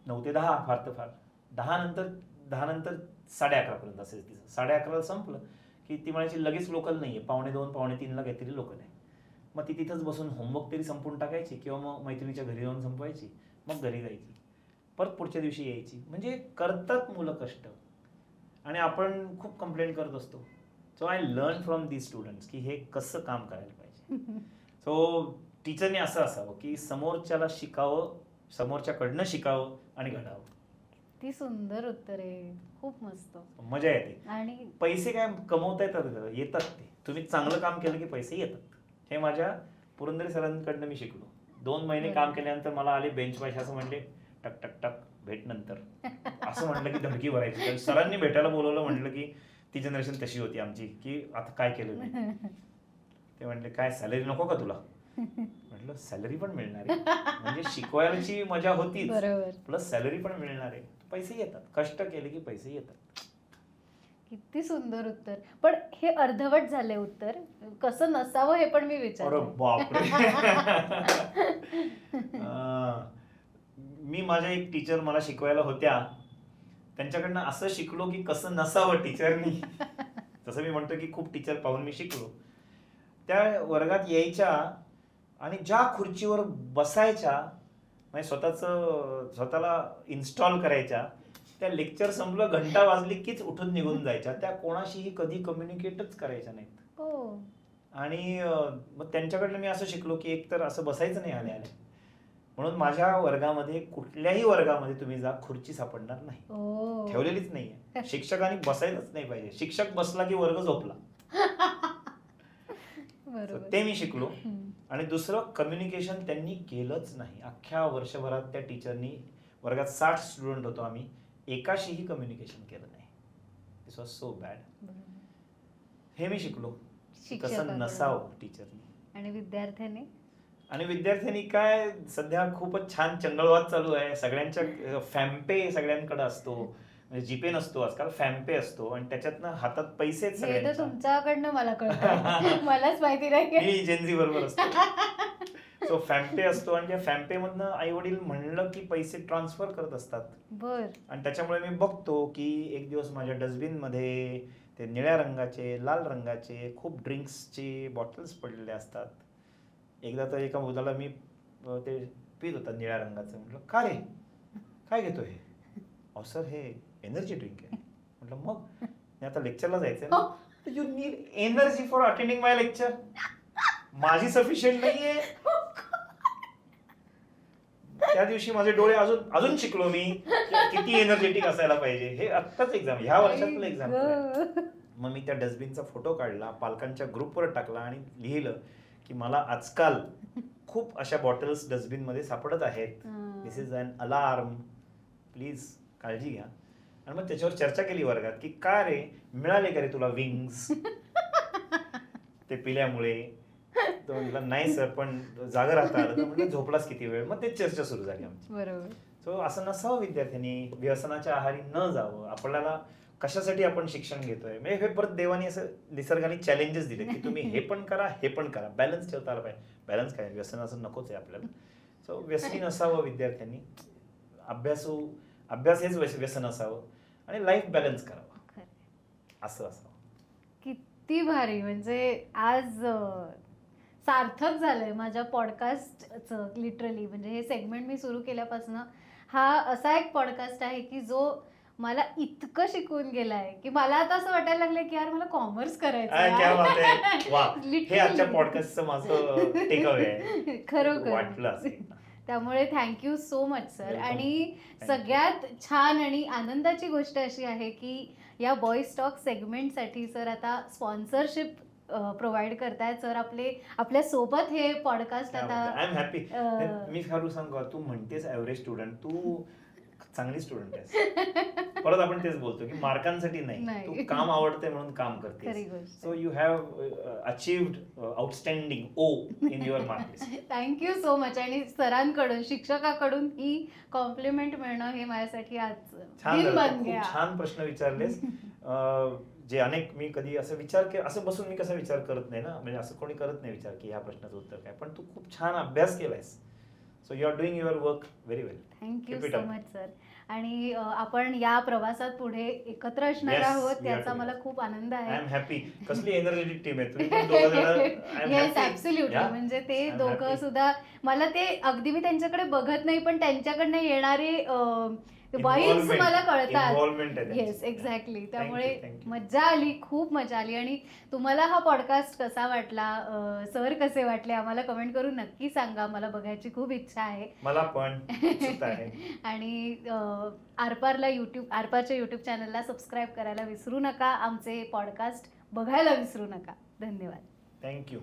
9 ते 10 फार तर फार, 10 नंतर 11:30 असेल तिचं. 11:30 संपलं की ती म्हणायची लगेच लोकल नाही आहे, 2:45 2:45ला काहीतरी लोकल आहे. मग ती तिथंच बसून होमवर्क तरी संपवून टाकायची, किंवा मग मैत्रिणीच्या घरी जाऊन संपवायची, मग घरी जायची, परत पुढच्या दिवशी यायची. म्हणजे करतात मुलं कष्ट, आणि आपण खूप कंप्लेंट करत असतो. So I learn from these students की हे कसं काम करायला पाहिजे. सो टीचरने असं असावं की समोरच्याला शिकावं, समोरच्याकडनं शिकावं आणि घडावं. ती सुंदर उत्तर आहे, खूप मस्त, मजा येते. आणि पैसे काय कमवता येतात ते, तुम्ही चांगलं काम केलं की पैसे येतात. हे माझ्या पुरंदरे सरांकडनं मी शिकलो. 2 महिने काम केल्यानंतर मला आले बेंच पैसे, असं म्हणले टक टक टक भेट नंतर, असं म्हटलं की धडकी भरायची. सरांनी भेटायला बोलवलं, म्हटलं की ती जनरेशन तशी होती आमची की आता काय केलं मी. ते म्हणले काय सॅलरी नको का तुला? म्हटलं सॅलरी पण मिळणार आहे, म्हणजे शिकवायची मजा होतीच, प्लस सॅलरी पण मिळणार आहे, पैसे येतात, कष्ट केले की पैसे येतात. किती सुंदर उत्तर. पण हे अर्धवट झाले उत्तर, कसं नसावं हे पण मी विचारलं. अरे बापरे. मी माझ्या एक टीचर मला शिकवायला होत्या, त्यांच्याकडनं असं शिकलो की कसं नसावं टीचरनी. तसं मी म्हणतो की खूप टीचर पाहून मी शिकलो. त्या वर्गात यायच्या आणि ज्या खुर्चीवर बसायच्या, म्हणजे स्वतःला इन्स्टॉल करायच्या, त्या लेक्चर संपलं, घंटा वाजली कीच उठून निघून जायच्या. त्या कोणाशीही कधी कम्युनिकेटच करायच्या नाहीत. आणि मग त्यांच्याकडनं मी असं शिकलो की एक तर असं बसायचं नाही आले आले. म्हणून माझ्या वर्गामध्ये, कुठल्याही वर्गामध्ये तुम्ही जा, खुर्ची सापडणार नाही, ठेवलेलीच नाहीये. शिक्षकांनी बसायलाच नाही पाहिजे, शिक्षक बसला की वर्ग झोपला. ते मी शिकलो. आणि दुसरं, कम्युनिकेशन त्यांनी केलंच नाही. अख्ख्या वर्षभरात त्या टीचरनी, वर्गात 60 स्टुडंट होतो आम्ही, एकाशीही कम्युनिकेशन केलं नाही. दिस वॉज सो बॅड. हे मी शिकलो कसं नसावं टीचरनी. आणि विद्यार्थ्यांनी काय, सध्या खूपच छान चंगळवाद चालू आहे सगळ्यांच्या. फॅम्पे सगळ्यांकडे असतो, म्हणजे जीपे नसतो आजकाल, फॅम्पे असतो, आणि त्याच्यातनं हातात पैसे तुमच्याकडनं मला कळतं, मलाच माहिती नाही, मी जेनझी बरोबर असतो. सो फॅम्पे असतो, आणि त्या फॅम्पे मधनं आई वडील म्हणलं की पैसे ट्रान्सफर करत असतात. आणि त्याच्यामुळे मी बघतो की एक दिवस माझ्या डस्टबिन मध्ये ते निळ्या रंगाचे, लाल रंगाचे खूप ड्रिंक्सचे बॉटल्स पडलेले असतात. एकदा तर एका मुलाला मी ते पित होता निळ्या रंगाचं. म्हटलं का रे, काय घेतो हे? अहो सर हे एनर्जी ड्रिंक आहे. म्हटलं मग आता लेक्चरला जायचंय ना. You need energy for attending my lecture. माझी सफिशियंट नाहीये. त्या दिवशी माझे डोळे अजून शिकलो मी किती एनर्जेटिक असायला पाहिजे. हे आत्ताच एक्झाम, ह्या वर्षातलं एक्झाम. मग मी त्या डस्टबिनचा फोटो काढला, पालकांच्या ग्रुपवर टाकला आणि लिहिलं की की मला आजकाल खूप अशा बॉटल्स डस्टबिनमध्ये सापडत आहेत, दिस इज अन अलार्म, प्लीज काळजी घ्या. आणि मग त्याच्यावर चर्चा केली वर्गात की का रे, मिळाले का रे तुला विंग्स ते पिल्यामुळे? तो म्हटला नाही सर, पण जागा राहता आलं. तर म्हटलं झोपलास किती वेळ? मग ते चर्चा सुरू झाली आमची. बरोबर. सो असं नसावं विद्यार्थ्यांनी, व्यसनाच्या आहारी न जावं. आपल्याला कशासाठी आपण शिक्षण घेतोय, म्हणजे हे परत देवानी असं निसर्गाने चॅलेंजेस दिले की तुम्ही हे पण करा, हे पण करा, बॅलन्स ठेवता आला पाहिजे. बॅलन्स काय, व्यसन असं नकोच आहे आपल्याला. सो व्यसनी नसावं विद्यार्थ्यांनी, अभ्यास हेच व्यसन असावं आणि लाईफ बॅलन्स करावं, असं असावं. किती भारी. म्हणजे आज सार्थक झालंय माझ्या पॉडकास्टचं लिटरली. म्हणजे हे सेगमेंट मी सुरू केल्यापासून हा असा एक पॉडकास्ट आहे की जो मला इतकं शिकवून गेलाय की मला आता असं वाटायला लागलंय की यार मला कॉमर्स करायचं हे आजच्या पॉडकास्टचं माझं टेकअवे आहे. खरोखर वाटलं असेल. त्यामुळे थँक्यू सो मच सर. आणि सगळ्यात छान आणि आनंदाची गोष्ट अशी आहे की या बॉईज टॉक सेगमेंटसाठी सर आता स्पॉन्सरशिप प्रोव्हाइड करतायत सर. आपल्या सोबत हे पॉडकास्ट आता. I am happy. मी खरं सांगू, तू म्हणतेस ऍव्हरेज स्टुडंट, तू चांगली स्टुडंट आहेस. परत आपण तेच बोलतो की मार्कांसाठी नाही, तू काम आवडते म्हणून काम करतेस. So you have achieved outstanding O in your marks. Thank you so much. आणि सरांकडून, शिक्षकाकडून ही कॉम्प्लिमेंट मिळणं हे माझ्यासाठी आज छान प्रश्न विचारलेस. जे अनेक मी कधी असं असं बसून मी कसा विचार करत नाही ना, म्हणजे असं कोणी करत नाही विचार की ह्या प्रश्नाचं उत्तर काय. पण तू खूप छान अभ्यास केलायस. So you are doing your work very well. Thank you so much sir. आणि आपण या प्रवासात पुढे एकत्र असणार आहोत, त्याचा मला खूप आनंद आहे. I am happy. कसली एनर्जेटिक टीम आहे तुम्ही. Yes absolutely. म्हणजे ते दोघं सुद्धा मला ते अगदी मी त्यांच्याकडे बघत नाही, पण त्यांच्याकडनं येणारे वाईब्स मला कळतात. Yes exactly. त्यामुळे मज्जा आली, खूप मजा आली. आणि तुम्हाला हा पॉडकास्ट कसा वाटला, सर कसे वाटले, आम्हाला कमेंट करून नक्की सांगा. मला बघायची खूप इच्छा आहे. मला पण. आणि आरपारच्या युट्यूब चॅनलला सबस्क्राईब करायला विसरू नका. आमचे पॉडकास्ट बघायला विसरू नका. धन्यवाद. थँक्यू.